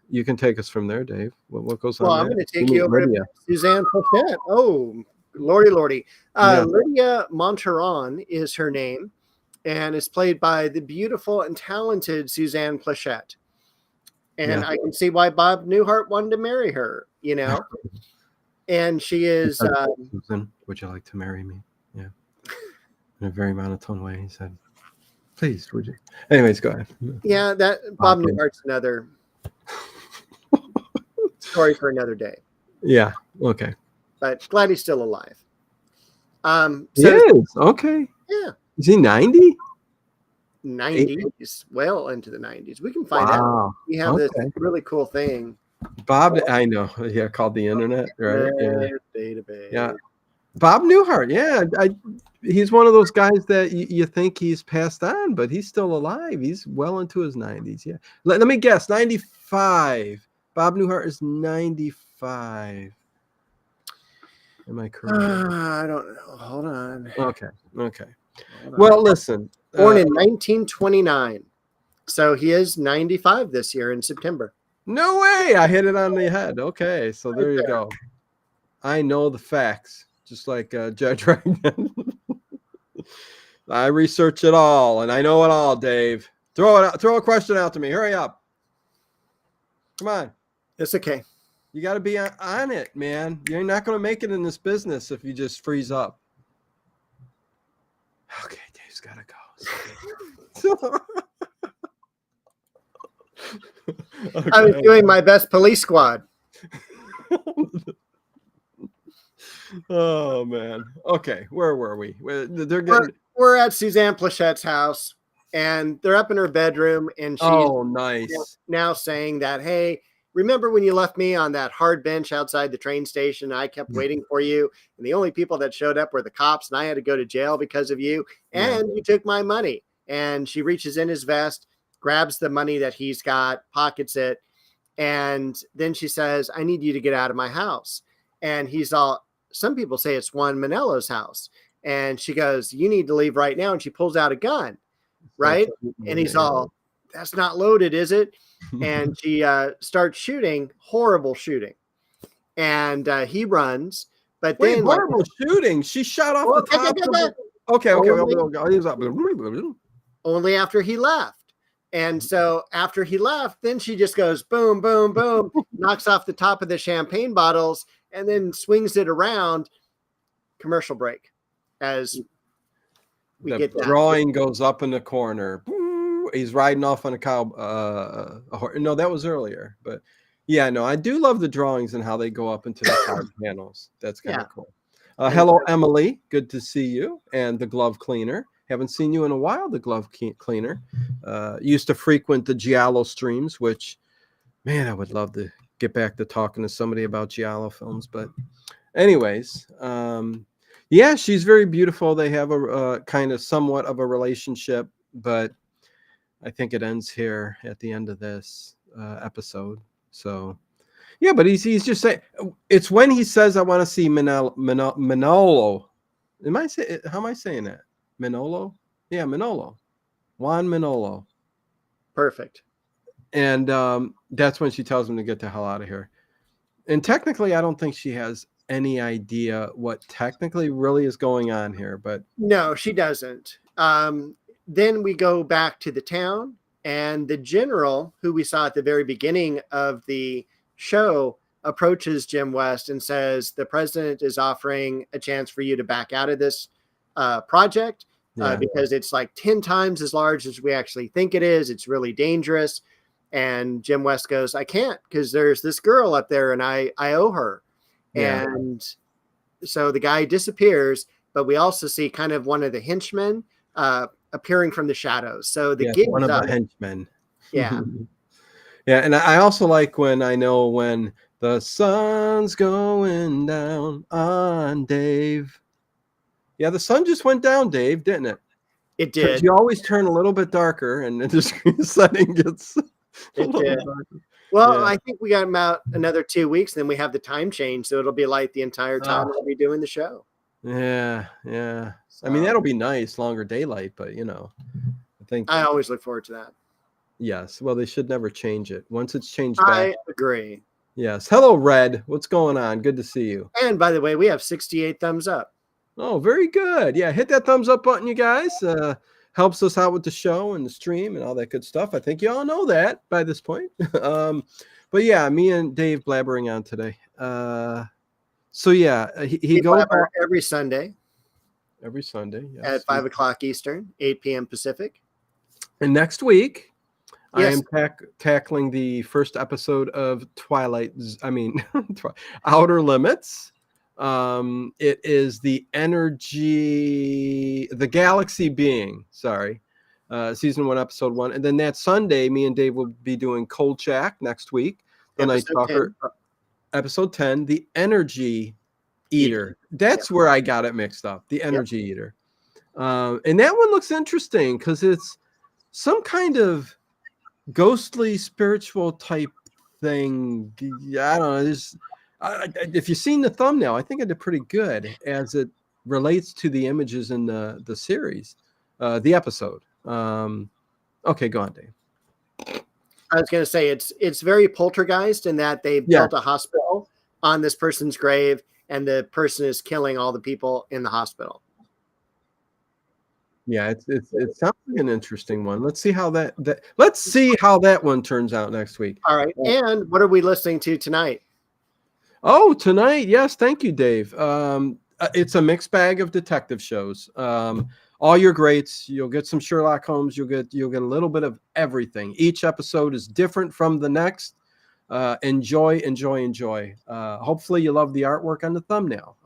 you can take us from there, Dave. What goes on Well, there? I'm going to take you over to Suzanne Plachette. Oh, lordy. Yeah. Lydia Monteron is her name, and is played by the beautiful and talented Suzanne Plachette. And I can see why Bob Newhart wanted to marry her, you know. And she is. Susan, would you like to marry me? Yeah. In a very monotone way, he said, please, would you? Anyways, go ahead. Yeah, that Bob Newhart's another story for another day. Yeah. Okay. But glad he's still alive. He is. Okay. Yeah. Is he 90? 90s, well into the 90s. We can find out. We have this really cool thing. Bob, I know. Yeah, called the internet, right? Database. Yeah. Bob Newhart. Yeah. He's one of those guys that you think he's passed on, but he's still alive. He's well into his 90s. Yeah. Let me guess. 95. Bob Newhart is 95. Am I correct? I don't know. Hold on. Okay. Well, listen. Born in 1929. So he is 95 this year in September. No way. I hit it on the head. Okay. So there you go. I know the facts, just like Judge Ragnan. I research it all, and I know it all, Dave. Throw a question out to me. Hurry up. Come on. It's okay. You got to be on it, man. You're not going to make it in this business if you just freeze up. Okay, Dave's got to go. Okay. I was doing my best police squad. Oh, man. Okay, where were we? We're at Suzanne Plachette's house, and they're up in her bedroom, and she's nice. Now saying that, hey, remember when you left me on that hard bench outside the train station? I kept waiting for you, and the only people that showed up were the cops, and I had to go to jail because of you, and you took my money. And she reaches in his vest, grabs the money that he's got, pockets it, and then she says, I need you to get out of my house. And he's all, some people say it's Juan Manelo's house. And she goes, you need to leave right now. And she pulls out a gun, right? And he's all, that's not loaded, is it? And she starts shooting, horrible shooting. And he runs. But then horrible shooting. She shot off the top. Okay. Only after he left. And so after he left, then she just goes boom, boom, boom, knocks off the top of the champagne bottles, and then swings it around. Commercial break as we get that. Drawing goes up in the corner. He's riding off on a cow. No, that was earlier. But yeah, no, I do love the drawings and how they go up into the card panels. That's kind of cool. Hello, Emily. Good to see you. And the glove cleaner. Haven't seen you in a while, the glove cleaner. Used to frequent the Giallo streams, which, man, I would love to get back to talking to somebody about Giallo films. But anyways, Yeah, she's very beautiful. They have a kind of somewhat of a relationship, but I think it ends here at the end of this episode. So yeah, but he's just saying it's when he says I want to see Manolo. How am I saying that? Manolo? Yeah, Manolo. Juan Manolo. Perfect. And that's when she tells him to get the hell out of here. And technically, I don't think she has any idea what technically really is going on here, but No, she doesn't. Then we go back to the town, and the general, who we saw at the very beginning of the show, approaches Jim West and says, the president is offering a chance for you to back out of this project because it's like 10 times as large as we actually think it is. It's really dangerous. And Jim West goes, I can't, because there's this girl up there and I owe her. Yeah. And so the guy disappears, but we also see kind of one of the henchmen appearing from the shadows. So the gig one of the henchmen. Yeah. Yeah, and I also like when the sun's going down on Dave. Yeah, the sun just went down, Dave, didn't it? It did. You always turn a little bit darker, and the screen setting gets a little did. darker. Well, I think we got about another 2 weeks, then we have the time change, so it'll be light the entire time we'll be doing the show. Yeah. So, I mean, that'll be nice, longer daylight, but I think I always look forward to that. Yes. Well, they should never change it. Once it's changed I back. agree. Yes. Hello, Red. What's going on? Good to see you. And by the way, we have 68 thumbs up. Oh, very good. Yeah, hit that thumbs up button, you guys. Helps us out with the show and the stream and all that good stuff. I think you all know that by this point. But yeah, me and Dave blabbering on today. So yeah, he goes every Sunday. Every Sunday, yes. At 5 o'clock Eastern, 8 p.m. Pacific. And next week, yes. I am tackling the first episode of Outer Limits. It is the galaxy being, season 1, episode 1. And then that Sunday, me and Dave will be doing Kolchak next week. The Night Stalker, episode 10, the Energy Eater. That's where I got it mixed up. The Energy Eater. And that one looks interesting because it's some kind of ghostly spiritual type thing. I don't know. If you've seen the thumbnail, I think I did pretty good as it relates to the images in the series, the episode. Okay, go on, Dave. I was going to say it's very poltergeist in that they built a hospital on this person's grave, and the person is killing all the people in the hospital. Yeah, it sounds like an interesting one. Let's see how that one turns out next week. All right, and what are we listening to tonight? Oh, tonight, yes, thank you, Dave. It's a mixed bag of detective shows. All your greats. You'll get some Sherlock Holmes. You'll get a little bit of everything. Each episode is different from the next. Enjoy. Hopefully, you love the artwork on the thumbnail.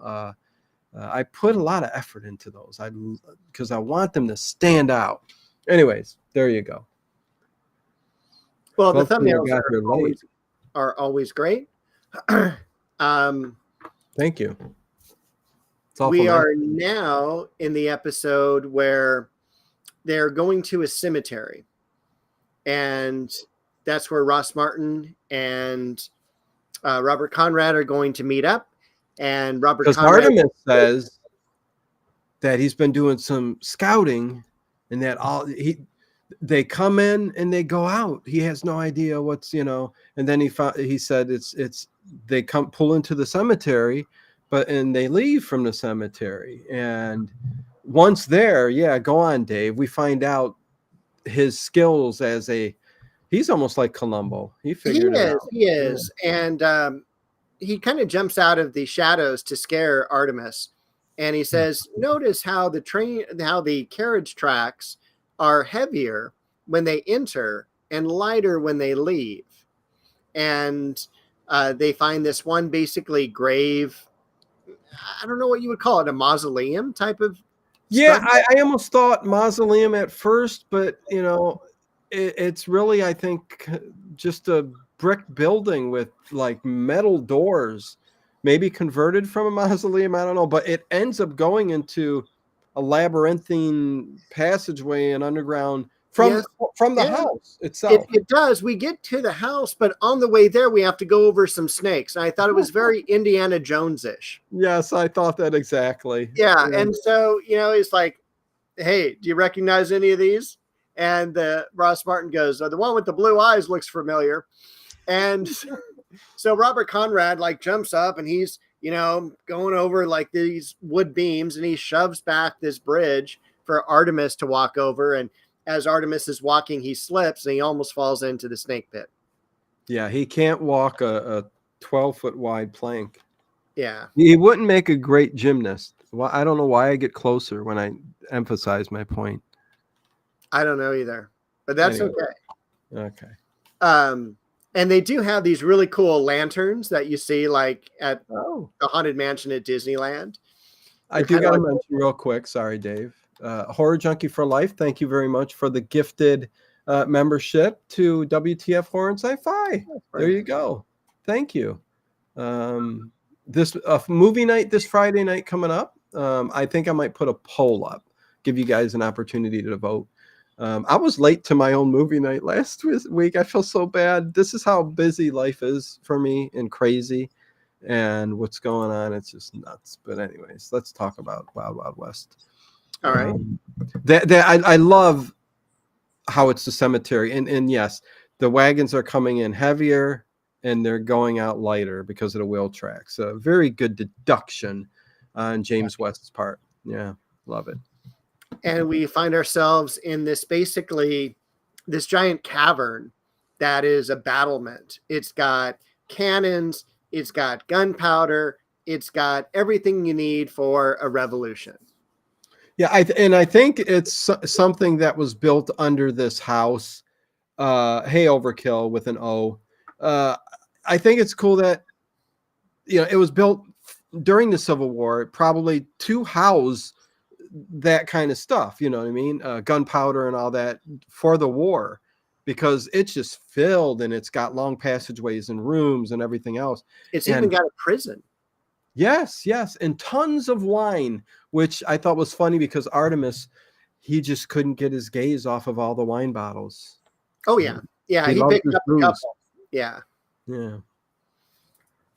I put a lot of effort into those because I want them to stand out. Anyways, there you go. Well, the thumbnails are always great. Thank you. We are now in the episode where they're going to a cemetery, and that's where Ross Martin and Robert Conrad are going to meet up. And because Artemis says that he's been doing some scouting, and that they come in and they go out. He has no idea what's and then he said they pull into the cemetery, and they leave from the cemetery. And once there, go on, Dave. We find out his skills he's almost like Columbo. He figured it out. He is, and he kind of jumps out of the shadows to scare Artemis, and he says, "Notice how the carriage tracks are heavier when they enter and lighter when they leave." And they find this one basically grave. I don't know what you would call it, a mausoleum type of. Yeah, I almost thought mausoleum at first, but it's really, I think, just a brick building with like metal doors maybe converted from a mausoleum. I don't know, but it ends up going into a labyrinthine passageway and underground from Yes. the Yeah. house itself. It does. We get to the house, but on the way there, we have to go over some snakes. And I thought it was very Indiana Jones-ish. Yes, I thought that exactly. Yeah. And so, it's like, hey, do you recognize any of these? And Ross Martin goes, the one with the blue eyes looks familiar. And so Robert Conrad like jumps up and he's, going over like these wood beams, and he shoves back this bridge for Artemis to walk over. And as Artemis is walking, he slips and he almost falls into the snake pit. Yeah, he can't walk a 12-foot wide plank. Yeah. He wouldn't make a great gymnast. Well, I don't know why I get closer when I emphasize my point. I don't know either, but that's Anyway. okay. Okay. And they do have these really cool lanterns that you see like at Oh, the Haunted Mansion at Disneyland. I They're do kinda got to like- mention real quick. Sorry, Dave. Horror Junkie for Life. Thank you very much for the gifted membership to WTF Horror and Sci-Fi. There you go. Thank you. This movie night this Friday night coming up. I think I might put a poll up, give you guys an opportunity to vote. I was late to my own movie night last week. I feel so bad. This is how busy life is for me and crazy, and what's going on. It's just nuts. But anyways, let's talk about Wild Wild West. All right. I love how it's the cemetery, and yes, the wagons are coming in heavier and they're going out lighter because of the wheel tracks. A very good deduction on James West's part. Yeah, love it. And we find ourselves in this giant cavern that is a battlement. It's got cannons, it's got gunpowder, it's got everything you need for a revolution. Yeah, I think it's something that was built under this house. Hey, Overkill with an O. I think it's cool that it was built during the Civil War, probably to house that kind of stuff. You know what I mean? Gunpowder and all that for the war, because it's just filled and it's got long passageways and rooms and everything else. It's even got a prison. Yes, and tons of wine, which I thought was funny because Artemis, he just couldn't get his gaze off of all the wine bottles. Oh yeah, yeah. He loved picked his up a booze. couple. Yeah.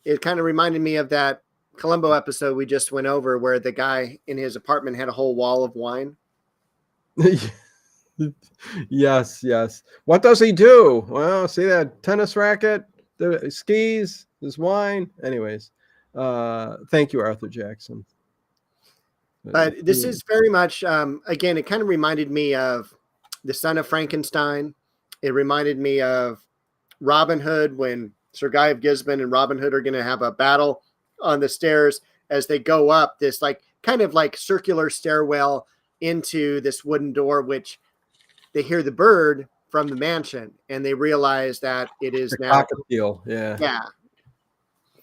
It kind of reminded me of that Columbo episode we just went over, where the guy in his apartment had a whole wall of wine. Yes. What does he do? Well, see that tennis racket, the skis, his wine. Anyways, thank you, Arthur Jackson. But this is very much, again, it kind of reminded me of The Son of Frankenstein. It reminded me of Robin Hood, when Sir Guy of Gisborne and Robin Hood are going to have a battle on the stairs as they go up this kind of circular stairwell into this wooden door, which they hear the bird from the mansion and they realize that it is the now cockatiel. Yeah.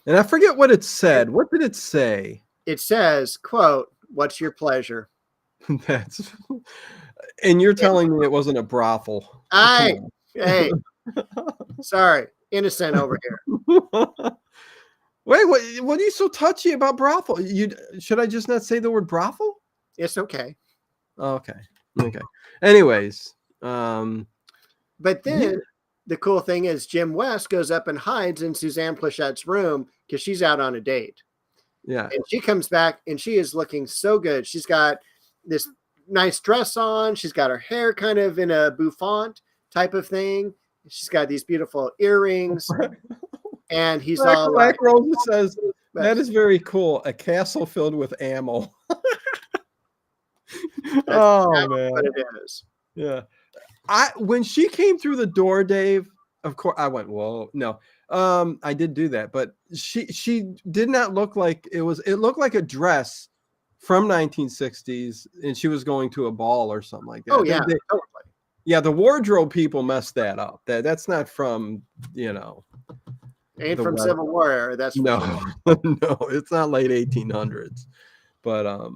And I forget what it said. What did it say? It says, quote, "What's your pleasure?" And you're telling me it wasn't a brothel. Hey, sorry, innocent over here. Wait, what are you so touchy about brothel? Should I just not say the word brothel? It's okay. Okay. Anyways, but then the cool thing is Jim West goes up and hides in Suzanne Plachette's room because she's out on a date. Yeah. And she comes back and she is looking so good. She's got this nice dress on. She's got her hair kind of in a bouffant type of thing. She's got these beautiful earrings. And he's all like Rosa says, that is very cool. A castle filled with ammo. Oh man. What it is. Yeah. When she came through the door, Dave, of course I went, whoa, no. I did do that, but she did not look like it looked like a dress from 1960s and she was going to a ball or something like that. Oh yeah. Totally. Yeah, the wardrobe people messed that up. That's not from, Ain't from West. Civil War. That's no, sure. No, it's not late 1800s. But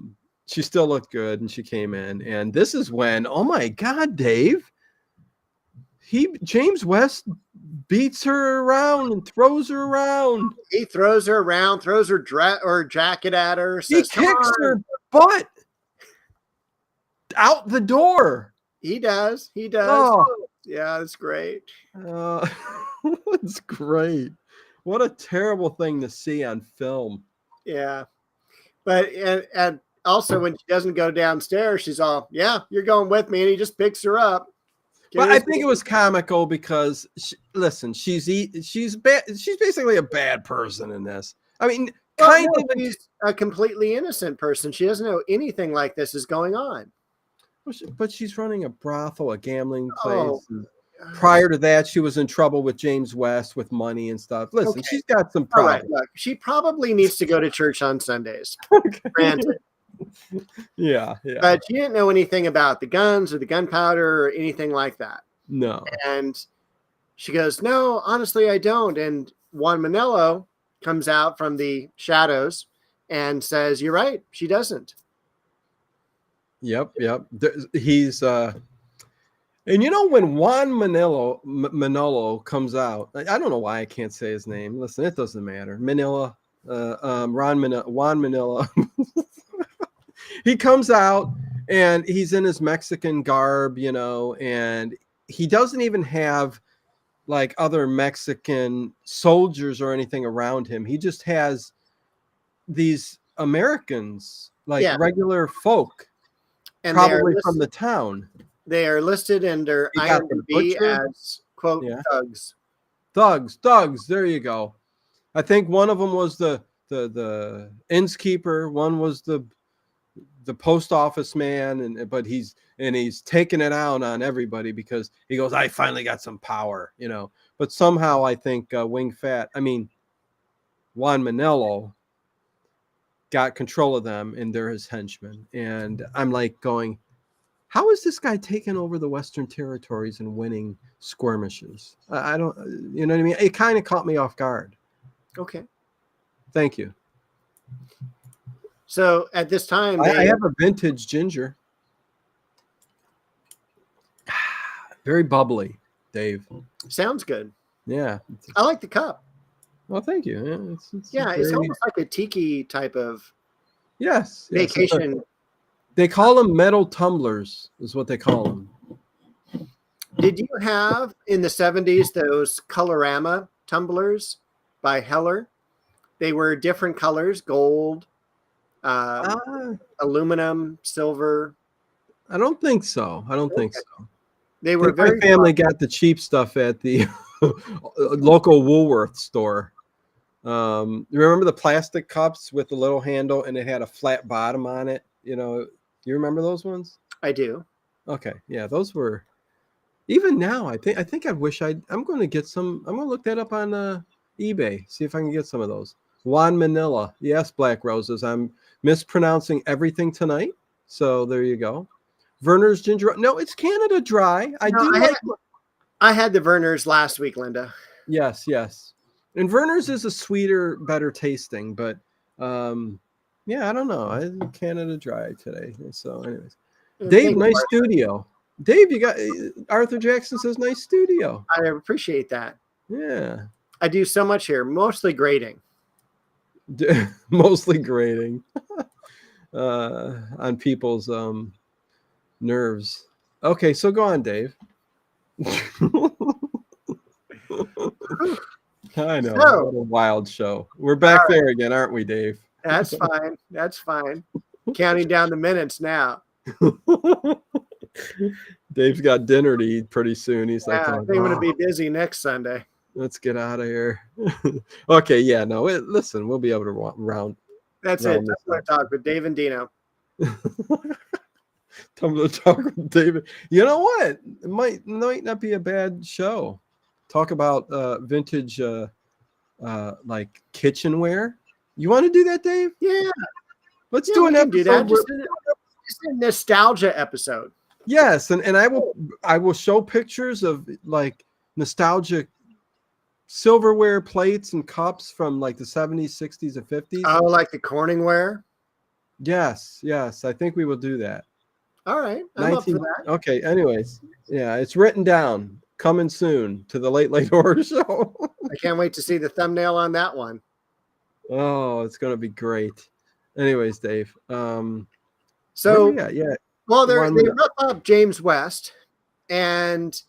she still looked good, and she came in, and this is when, oh my God, Dave, James West beats her around and throws her around. He throws her around, throws her jacket at her. He Says, "Come kicks on." her butt out the door. He does. He does. Oh, Yeah, it's great. it's great. What a terrible thing to see on film. Yeah. But and also when she doesn't go downstairs, she's all, "Yeah, you're going with me," and he just picks her up. But I think it was comical because listen, she's bad. She's basically a bad person in this. I mean, kind of. She's a completely innocent person. She doesn't know anything like this is going on. But she's running a brothel, a gambling place. Oh. Prior to that, she was in trouble with James West with money and stuff. Listen, she's got some problems. All right, look, she probably needs to go to church on Sundays. Granted. Yeah. But she didn't know anything about the guns or the gunpowder or anything like that. No. And she goes, "No, honestly, I don't." And Juan Manello comes out from the shadows and says, "You're right. She doesn't." Yep. He's and you know when Juan Manolo comes out, I don't know why I can't say his name. Listen, it doesn't matter. Juan Manila. He comes out and he's in his Mexican garb, you know, and he doesn't even have like other Mexican soldiers or anything around him. He just has these Americans, like regular folk, and probably from the town. They are listed under IMDb as, quote, thugs. Thugs. There you go. I think one of them was the innkeeper. One was the post office man, but he's taking it out on everybody because he goes, "I finally got some power," you know. But somehow I think Juan Manello got control of them, and they're his henchmen. And I'm like going, how is this guy taking over the Western territories and winning skirmishes? I don't, you know what I mean? It kind of caught me off guard. Okay. Thank you. So at this time, I have a vintage ginger. Very bubbly, Dave. Sounds good. Yeah. I like the cup. Well, thank you. It's almost like a tiki type of vacation. They call them metal tumblers, is what they call them. Did you have in the 70s those Colorama tumblers by Heller? They were different colors, gold, aluminum, silver. I don't think so. They were my family got the cheap stuff at the local Woolworth store. You remember the plastic cups with the little handle and it had a flat bottom on it? You know, you remember those ones? I do. Okay, yeah, those were. Even now, I think I wish I'm going to get some. I'm going to look that up on eBay, see if I can get some of those. Juan Manila, yes, Black Roses. I'm mispronouncing everything tonight, so there you go. Werner's Ginger. No, it's Canada Dry. I had the Werner's last week, Linda. Yes. And Werner's is a sweeter, better tasting, but yeah, I don't know. I had Canada Dry today. So, anyways, Dave, nice studio. Dave, you got Arthur Jackson says nice studio. I appreciate that. Yeah, I do so much here, mostly grading. Mostly grading on people's nerves. Okay, so go on, Dave. I know. So, what a wild show. We're back there again, aren't we, Dave? That's fine. Counting down the minutes now. Dave's got dinner to eat pretty soon. He's like, I think I'm going to be busy next Sunday. Let's get out of here. Okay, yeah, no, listen, we'll be able to round. That's it. That's what I talk with Dave and Dino. Tumblr Talk with David. You know what? It might not be a bad show. Talk about vintage like kitchenware. You want to do that, Dave? Yeah. Let's do an episode. Do that. Just a nostalgia episode. Yes, and I will show pictures of like nostalgic silverware plates and cups from like the 70s, 60s, and 50s. Oh, like the Corningware? Yes. I think we will do that. All right. I'm up for that. Okay, anyways. Yeah, it's written down. coming soon to the Late Late Horror Show. I can't wait to see the thumbnail on that one. Oh, it's gonna be great. Anyways, Dave. So yeah. well, they rough up James West, and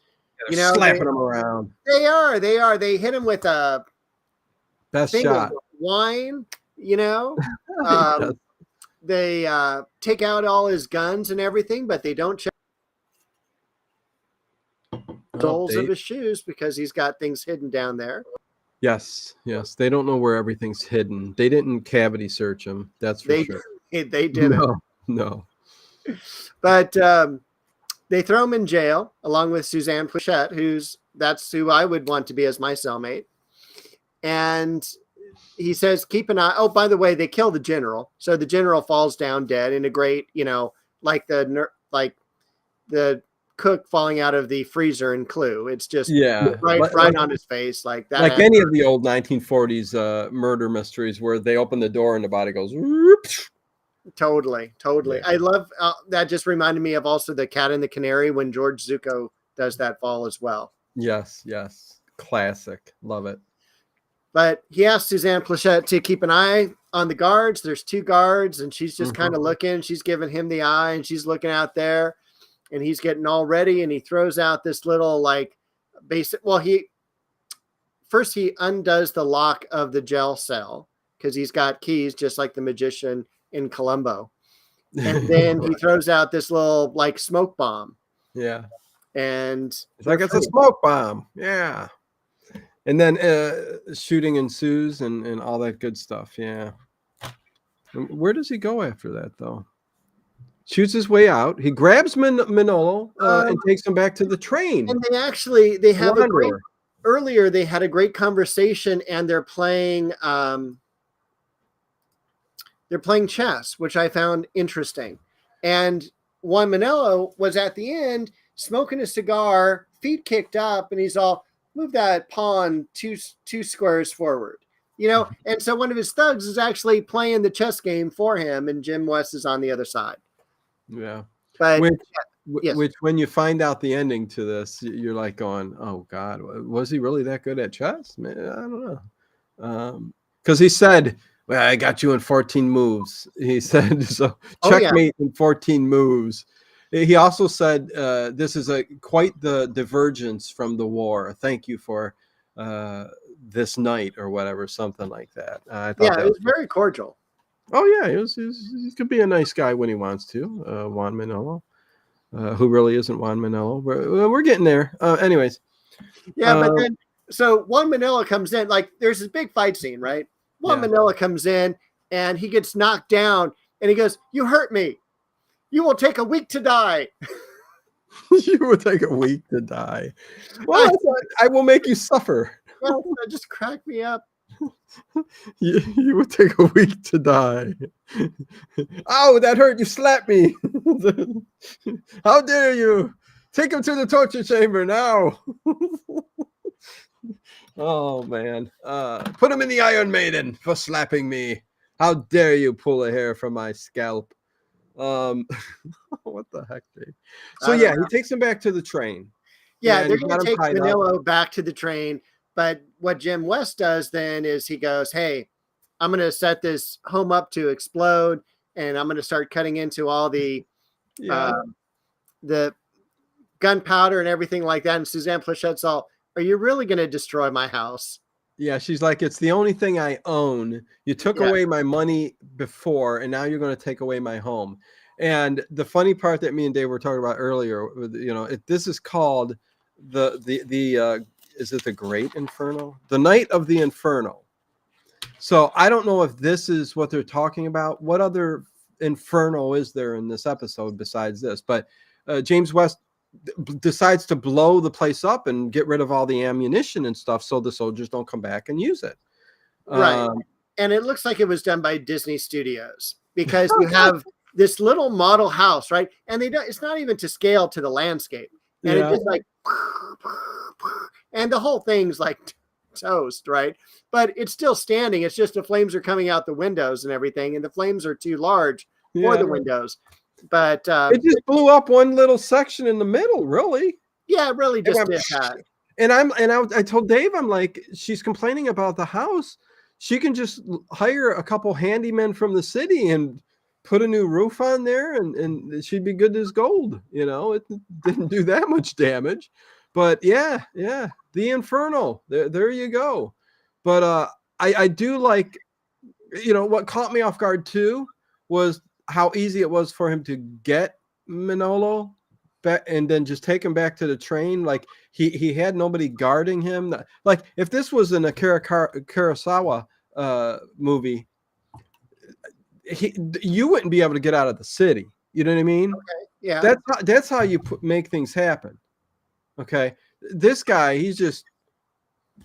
slapping him around. They are. They hit him with a best shot wine. Yes. They take out all his guns and everything, but they don't check soles of his shoes because he's got things hidden down there. Yes. They don't know where everything's hidden. They didn't cavity search him. That's for sure. They didn't. No. But they throw him in jail along with Suzanne Plachette, that's who I would want to be as my cellmate. And he says, keep an eye. Oh, by the way, they kill the general. So the general falls down dead in a great, like the cook falling out of the freezer in Clue. It's just right on his face like that. Like any of the old 1940s murder mysteries where they open the door and the body goes. Whoops. Totally. Yeah. I love that. Just reminded me of also the Cat and the Canary when George Zucco does that fall as well. Yes. Classic. Love it. But he asked Suzanne Plachette to keep an eye on the guards. There's 2 guards, and she's just kind of looking. She's giving him the eye, and she's looking out there, and he's getting all ready, and he throws out this little basic. Well, he undoes the lock of the jail cell because he's got keys, just like the magician in Columbo. And then he throws out this little smoke bomb. Yeah. And it's like it's a smoke bomb. Yeah. And then shooting ensues and all that good stuff. Yeah. Where does he go after that, though? Shoots his way out. He grabs Manolo and takes him back to the train. And they have earlier they had a great conversation, and they're playing chess, which I found interesting. And Juan Manolo was at the end smoking a cigar, feet kicked up, and he's all, move that pawn two squares forward, and so one of his thugs is actually playing the chess game for him, and Jim West is on the other side. Yeah. But which when you find out the ending to this, you're like going, oh God, was he really that good at chess? Man, I don't know. Because he said, well, I got you in 14 moves. He said, so checkmate in 14 moves. He also said, this is quite the divergence from the war. Thank you for this night or whatever, something like that. I thought it was very cordial. Oh, yeah. He could be a nice guy when he wants to, Juan Manolo, who really isn't Juan Manolo. We're getting there. Anyways. Yeah, but then, so Juan Manolo comes in, there's this big fight scene, right? Juan Manolo comes in, and he gets knocked down, and he goes, you hurt me. You will take a week to die. You will take a week to die. Well, I will make you suffer. Well, just crack me up. You will take a week to die. Oh, that hurt. You slapped me. How dare you? Take him to the torture chamber now. Oh, man. Put him in the Iron Maiden for slapping me. How dare you pull a hair from my scalp? What the heck, Dave? So he takes him back to the train. Yeah, they're going to take Manolo back to the train. But what Jim West does then is he goes, hey, I'm going to set this home up to explode, and I'm going to start cutting into all the gunpowder and everything like that. And Suzanne Plachette's all, are you really going to destroy my house? Yeah, she's like, it's the only thing I own. You took away my money before, and now you're going to take away my home. And the funny part that me and Dave were talking about earlier, this is called is it the Great Inferno? The Night of the Inferno. So I don't know if this is what they're talking about. What other Inferno is there in this episode besides this? But James West decides to blow the place up and get rid of all the ammunition and stuff so the soldiers don't come back and use it. Right. And it looks like it was done by Disney Studios because you have this little model house, right? And it's not even to scale to the landscape. And it's just and the whole thing's like toast, right? But it's still standing. It's just the flames are coming out the windows and everything. And the flames are too large for the windows. But it just blew up one little section in the middle, really. Yeah, really And just I'm- did that. And I told Dave, I'm like, she's complaining about the house. She can just hire a couple handymen from the city and put a new roof on there, and she'd be good as gold. You know, it didn't do that much damage. But yeah, the Inferno. There you go. But I do like, you know, what caught me off guard too was how easy it was for him to get Manolo back and then just take him back to the train. Like he had nobody guarding him. Like if this was an Akira Kurosawa movie, you wouldn't be able to get out of the city. You know what I mean? Okay. Yeah. That's how you make things happen. Okay, this guy, he's just,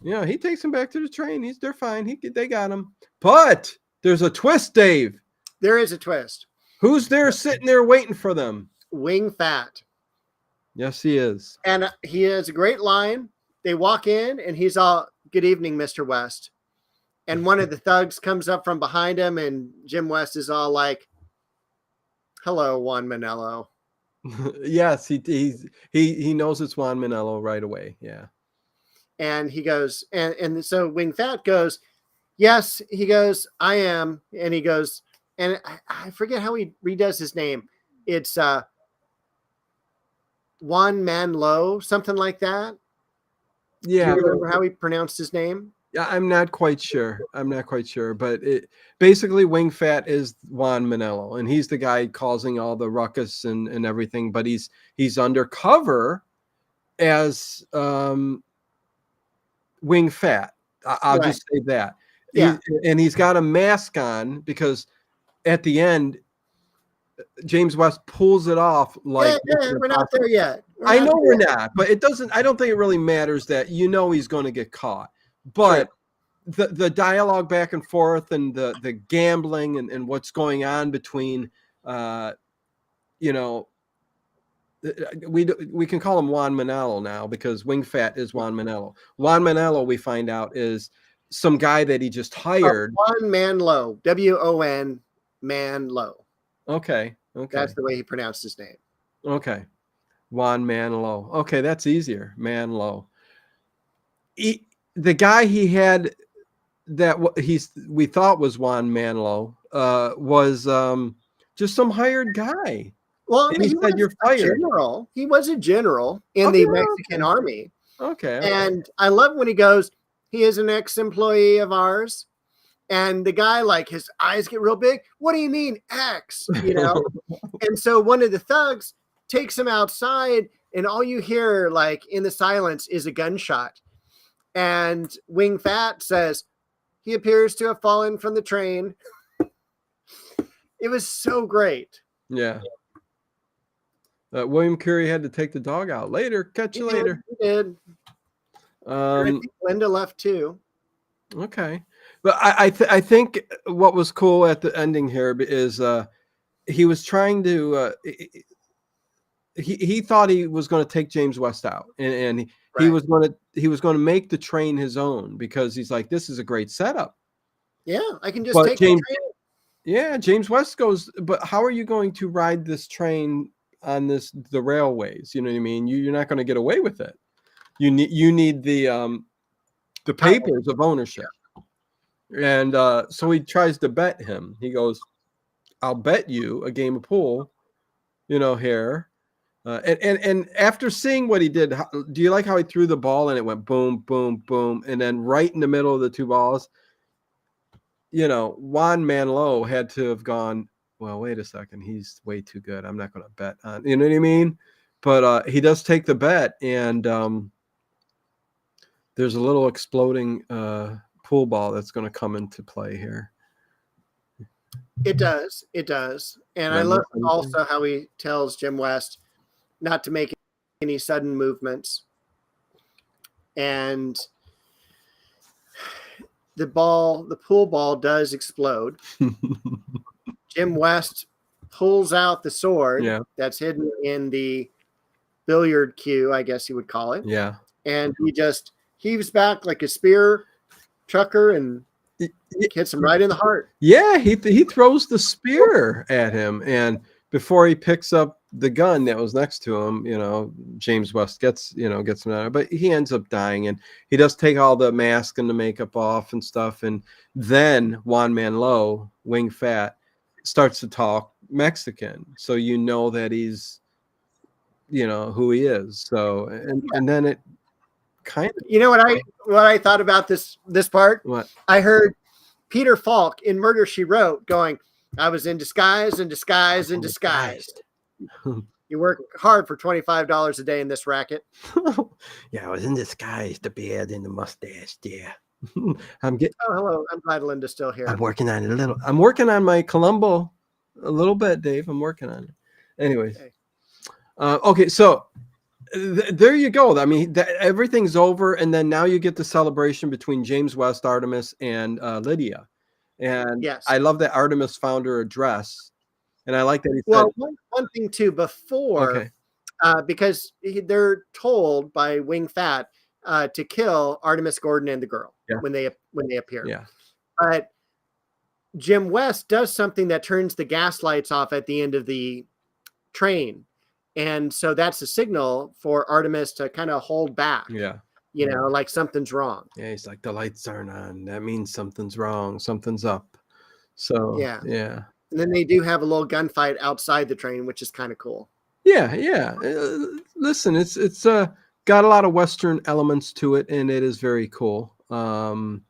you know, he takes him back to the train. They're fine. They got him. But there's a twist, Dave. There is a twist. Who's there sitting there waiting for them? Wing Fat. Yes, he is. And he has a great line. They walk in and he's all, "Good evening, Mr. West." And one of the thugs comes up from behind him and Jim West is all like, "Hello, Juan Manello." Yes, he knows it's Juan Manello right away. Yeah. And he goes, and so Wing Fat goes, "Yes," he goes, "I am." And he goes, and I forget how he redoes his name. It's Juan Manlo, something like that. Yeah. Do you remember how he pronounced his name? Yeah, I'm not quite sure. But it basically, Wing Fat is Juan Manello, and he's the guy causing all the ruckus and everything. But he's undercover as Wing Fat. I'll Right. just say that. Yeah. And he's got a mask on because at the end, James West pulls it off like We're not there yet. I know we're not, but it doesn't. I don't think it really matters that he's going to get caught. But the dialogue back and forth and the gambling and what's going on between, you know, we can call him Juan Manello now because Wing Fat is Juan Manello. Juan Manello, we find out, is some guy that he just hired. Juan Manlo, WON Manlo. Okay. That's the way he pronounced his name. Okay. Juan Manlo. Okay, that's easier. Manlo. The guy he had that we thought was Juan Manlo was just some hired guy. Well, and he said, "You're fired." General. He was a general in the Mexican army. Okay. And I love when he goes, "He is an ex-employee of ours." And the guy, like, his eyes get real big. "What do you mean, ex?" You know? And so one of the thugs takes him outside, and all you hear, like, in the silence is a gunshot. And Wing Fat says, "He appears to have fallen from the train." It was so great. Yeah. William Curry had to take the dog out. Later. Catch you later. He did. I think Linda left too. Okay. But I think what was cool at the ending here is he was trying to he thought he was going to take James West out, and he was going to make the train his own because he's like, this is a great setup. Yeah, I can just take James, the train. Yeah, James West goes, but how are you going to ride this train on the railways? You know what I mean? You're not going to get away with it. You need the papers of ownership. And so he tries to bet him. He goes, "I'll bet you a game of pool, you know, here." And after seeing what he did, do you like how he threw the ball and it went boom, boom, boom, and then right in the middle of the two balls? You know, Juan Manlo had to have gone, well, wait a second, he's way too good. I'm not going to bet on, you know what I mean? But he does take the bet, and there's a little exploding pool ball that's going to come into play here. It does. And I love also how he tells Jim West not to make any sudden movements. And the pool ball does explode. Jim West pulls out the sword that's hidden in the billiard cue, I guess you would call it. Yeah. And he just heaves back like a spear trucker and hits him right in the heart. Yeah, he throws the spear at him, and before he picks up the gun that was next to him, James West gets him out, but he ends up dying, and he does take all the mask and the makeup off and stuff, and then Juan Manlo, Wing Fat, starts to talk Mexican, so that he's who he is. So and then it kind of, what I thought about this part? What? I heard Peter Falk in Murder, She Wrote going, I was in disguise and disguise and disguised. You work hard for $25 a day in this racket. Yeah, I was in disguise, the beard and the mustache. Yeah. Oh, hello. I'm glad Linda's still here. I'm working on it a little. I'm working on my Columbo a little bit, Dave. I'm working on it. Anyways. Okay, so there you go. I mean, everything's over, and then now you get the celebration between James West, Artemis, and Lydia. And yes, I love that Artemis found her address, and I like that he said. Well, one thing too before, because they're told by Wing Fat to kill Artemis Gordon and the girl when they appear. Yeah, but Jim West does something that turns the gas lights off at the end of the train. And so that's a signal for Artemis to kind of hold back. Yeah. Like something's wrong. Yeah, he's like, the lights aren't on. That means something's wrong. Something's up. So, yeah. And then they do have a little gunfight outside the train, which is kind of cool. Yeah. Listen, it's got a lot of Western elements to it, and it is very cool. But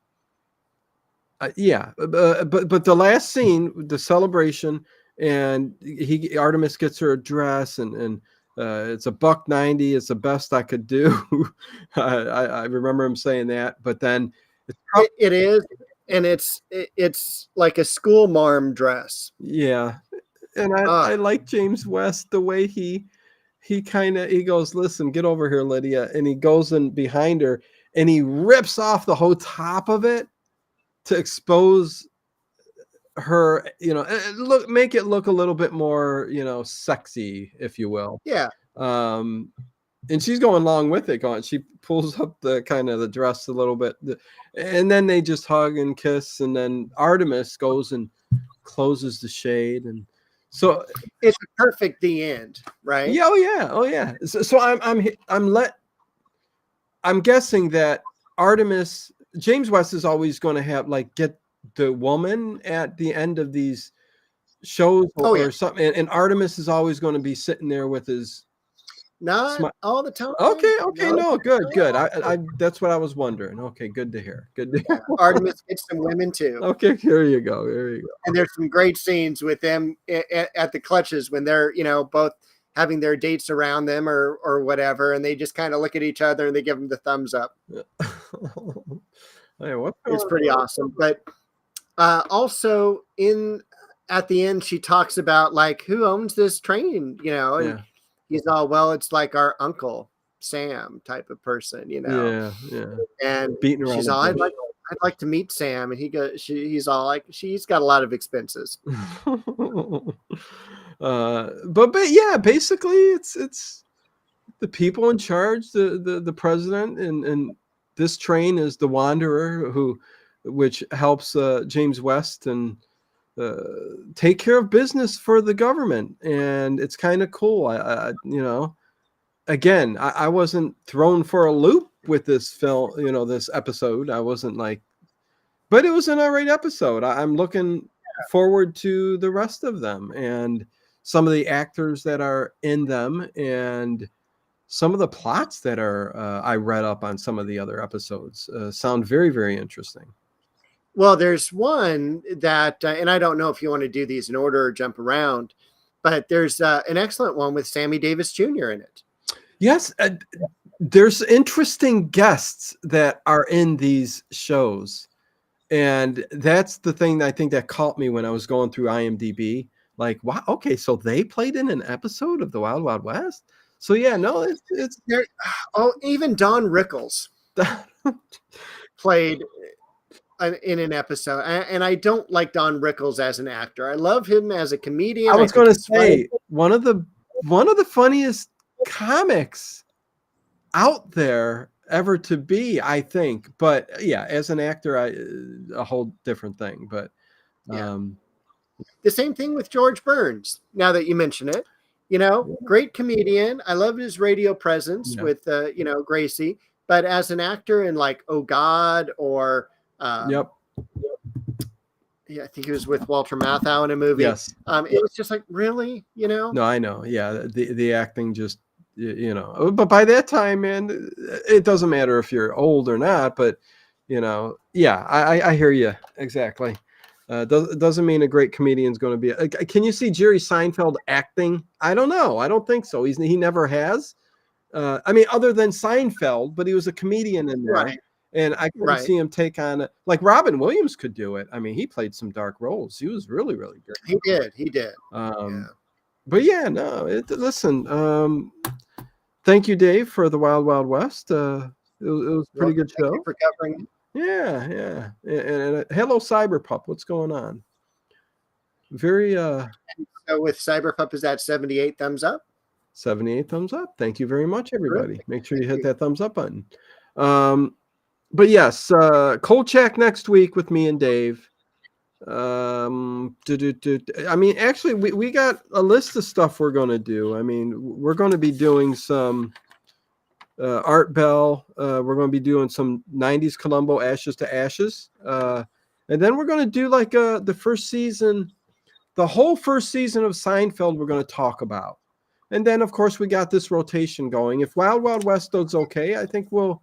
the last scene, the celebration, and Artemis gets her address, and it's $1.90. It's the best I could do. I remember him saying that, but then it is, and it's like a school marm dress. Yeah, and I like James West, the way he goes, listen, get over here, Lydia, and he goes in behind her and he rips off the whole top of it to expose her, make it look a little bit more, sexy, if you will. Yeah. And she's going along with it. She pulls up the kind of the dress a little bit, and then they just hug and kiss, and then Artemis goes and closes the shade, and so it's perfect. The end, right? Yeah. Oh yeah. So I'm guessing that James West is always going to have get the woman at the end of these shows or something, and Artemis is always going to be sitting there with his. Not all the time. Okay, no, good. I that's what I was wondering. Okay, good to hear. Artemis gets some women too. Okay, here you go. And there's some great scenes with them at the clutches when they're both having their dates around them or whatever, and they just kind of look at each other and they give them the thumbs up. It's pretty awesome. But also at the end, she talks about who owns this train, and he's all, well, it's like our Uncle Sam type of person, Yeah. And beating around she's all, I'd like to meet Sam, and he's all like, she's got a lot of expenses. But yeah, basically it's the people in charge, the president, and this train is the Wanderer, which helps James West and take care of business for the government, and it's kind of cool. Again, I wasn't thrown for a loop with this film, this episode. I wasn't but it was an alright episode. I'm looking forward to the rest of them, and some of the actors that are in them, and some of the plots that are I read up on some of the other episodes sound very, very interesting. Well, there's one that, and I don't know if you want to do these in order or jump around, but there's an excellent one with Sammy Davis Jr. in it. Yes, there's interesting guests that are in these shows, and that's the thing I think that caught me when I was going through IMDb. Wow, okay, so they played in an episode of The Wild Wild West. So yeah, no, it's there. Oh, even Don Rickles played in an episode, and I don't like Don Rickles as an actor. I love him as a comedian. I was going to say one of the funniest comics out there ever to be, I think. But yeah, as an actor, a whole different thing. But the same thing with George Burns. Now that you mention it, You know, great comedian. I love his radio presence with, you know, Gracie. But as an actor in like Oh God or Yep. yeah, I think he was with Walter Matthau in a movie. Yes. It was just like, really, you know? No, I know. Yeah, the acting just, you know. But by that time, man, it doesn't matter if you're old or not. But you know, yeah, I hear you exactly. Doesn't mean a great comedian's going to be. Can you see Jerry Seinfeld acting? I don't know. I don't think so. He never has. I mean, other than Seinfeld, but he was a comedian in there. Right. And I couldn't see him take on like Robin Williams could do it. I mean, he played some dark roles. He was really, really good. He did. But yeah, no. Listen. Thank you, Dave, for the Wild Wild West. It was a pretty good show. Thank you for covering. Yeah. And hello, Cyberpup. What's going on? Very. So with Cyberpup, is that 78 thumbs up? 78 thumbs up. Thank you very much, everybody. Make sure you hit that thumbs up button. But yes, Kolchak next week with me and Dave. I mean, actually, we got a list of stuff we're going to do. I mean, we're going to be doing some Art Bell. We're going to be doing some 90s Columbo Ashes to Ashes. And then we're going to do like the first season, the whole first season of Seinfeld we're going to talk about. And then, of course, we got this rotation going. If Wild Wild West does okay, I think we'll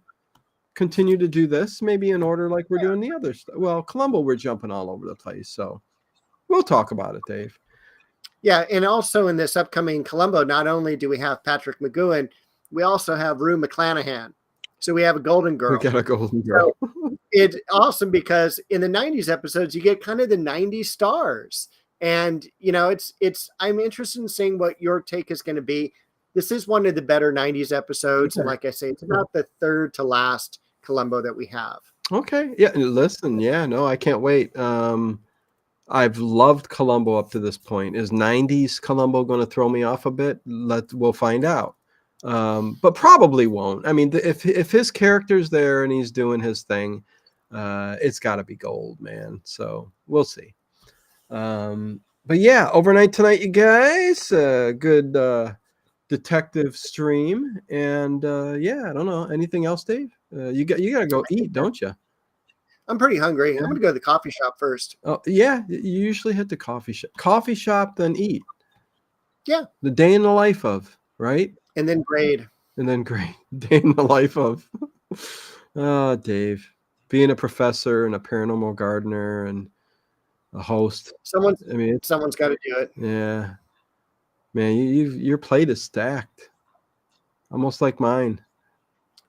continue to do this, maybe in order like we're doing the other stuff. Well, Columbo, we're jumping all over the place. So we'll talk about it, Dave. Yeah, and also in this upcoming Columbo, not only do we have Patrick McGowan, we also have Rue McClanahan. So we have a Golden Girl. We got a Golden Girl. So it's awesome because in the 90s episodes, you get kind of the 90s stars. And, you know, I'm interested in seeing what your take is going to be. This is one of the better 90s episodes. And like I say, it's about the third to last Columbo that we have. Okay. Yeah. Listen. Yeah. No, I can't wait. I've loved Columbo up to this point. Is 90s Columbo going to throw me off a bit? We'll find out. But probably won't. I mean, if his character's there and he's doing his thing, it's got to be gold, man. So we'll see. But yeah, overnight tonight, you guys. Good detective stream, and yeah, I don't know anything else, Dave. You got to go eat, don't you? I'm pretty hungry. I'm gonna go to the coffee shop first. Oh yeah, you usually hit the coffee shop, then eat. Yeah, the day in the life of, right? And then grade. Day in the life of. Oh, Dave, being a professor and a paranormal gardener and a host. Someone's got to do it. Yeah, man, your plate is stacked, almost like mine.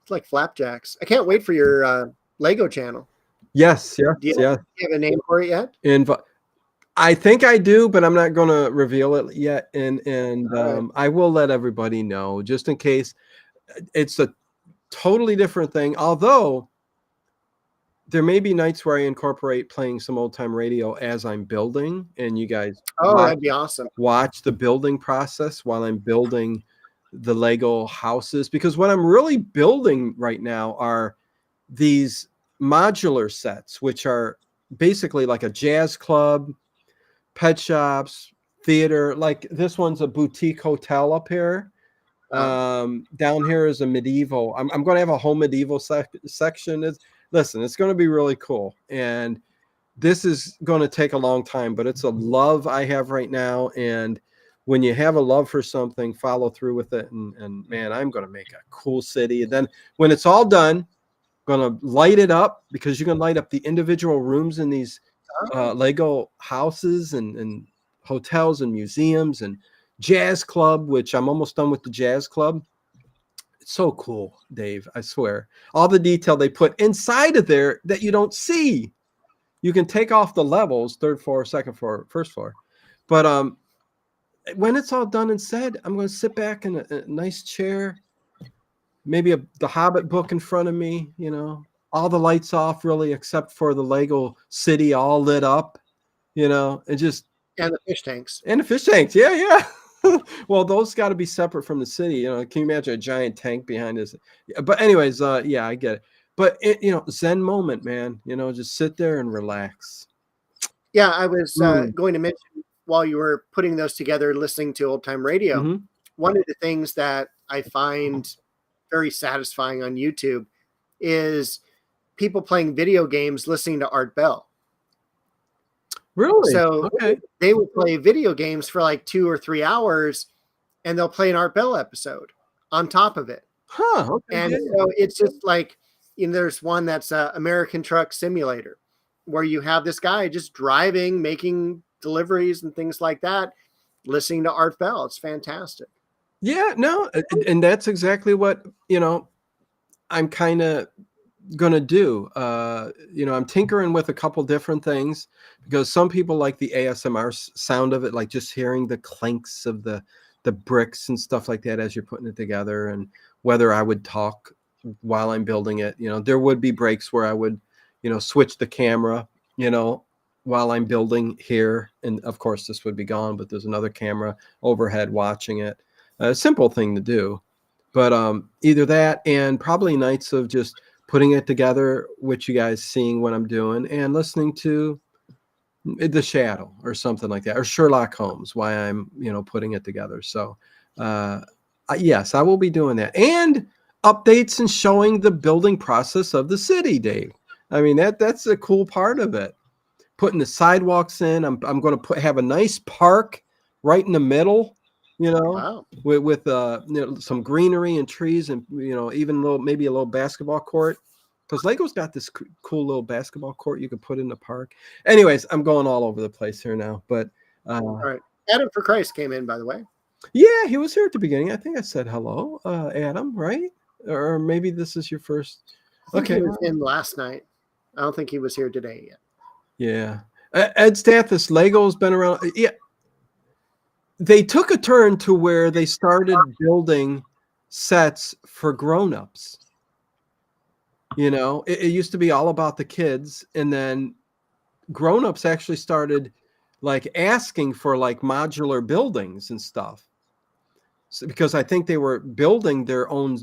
It's like flapjacks. I can't wait for your Lego channel. Yes. Do you have a name for it yet? I think I do, but I'm not going to reveal it yet. And right. I will let everybody know just in case. It's a totally different thing. Although there may be nights where I incorporate playing some old time radio as I'm building, and you guys. That'd be awesome. Watch the building process while I'm building the Lego houses, because what I'm really building right now are these modular sets, which are basically like a jazz club, pet shops, theater. Like this one's a boutique hotel up here. Down here is a medieval. I'm going to have a home medieval section. It's going to be really cool. And this is going to take a long time, but it's a love I have right now. And when you have a love for something, follow through with it. And man, I'm going to make a cool city. And then when it's all done, I'm going to light it up, because you can light up the individual rooms in these Lego houses and hotels and museums and jazz club, which I'm almost done with the jazz club. It's so cool, Dave. I swear. All the detail they put inside of there that you don't see. You can take off the levels, 3rd floor, 2nd floor, 1st floor. But when it's all done and said, I'm going to sit back in a nice chair, maybe the Hobbit book in front of me, you know, all the lights off really, except for the Lego city all lit up, you know, and just. And the fish tanks. Yeah. Well, those got to be separate from the city. You know, can you imagine a giant tank behind us? But anyways, yeah, I get it. But you know, Zen moment, man. You know, just sit there and relax. Yeah, I was going to mention while you were putting those together, listening to old time radio. one of the things that I find very satisfying on YouTube is people playing video games listening to Art Bell. Really? So Okay. they will play video games for like 2 or 3 hours, and they'll play an Art Bell episode on top of it. Huh. Okay. And Yeah. so it's just like, there's one that's American Truck Simulator, where you have this guy just driving, making deliveries and things like that, listening to Art Bell. It's fantastic. Yeah. No, and that's exactly what, I'm kind of gonna do. I'm tinkering with a couple different things because some people like the ASMR sound of it, like just hearing the clanks of the bricks and stuff like that as you're putting it together, and whether I would talk while I'm building it. There would be breaks where I would, switch the camera, while I'm building here, and of course this would be gone, but there's another camera overhead watching it. A simple thing to do, but either that and probably nights of just putting it together with you guys, seeing what I'm doing and listening to The Shadow or something like that, or Sherlock Holmes, why I'm, putting it together. So yes, I will be doing that, and updates and showing the building process of the city, Dave. I mean, that's a cool part of it. Putting the sidewalks in. I'm going to have a nice park right in the middle, Wow. with some greenery and trees, and even maybe a little basketball court, because Lego's got this cool little basketball court you could put in the park. Anyways, I'm going all over the place here now, but All right. Adam for Christ came in, by the way. yeah, he was here at the beginning. I think I said hello, Adam, right? Or maybe this is your first. I think Okay. he was in last night. I don't think he was here today yet. Yeah. Ed Stathis, Lego's been around. Yeah. They took a turn to where they started building sets for grown-ups. It used to be all about the kids, and then grown-ups actually started like asking for like modular buildings and stuff. So, because I think they were building their own,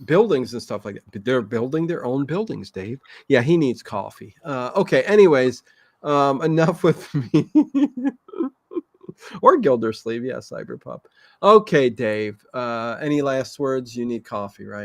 buildings and stuff like that. But they're building their own buildings, Dave. Yeah, he needs coffee. Okay. Anyways, enough with me. Or Gildersleeve. Yeah, Cyberpup. Okay, Dave. Any last words? You need coffee, right?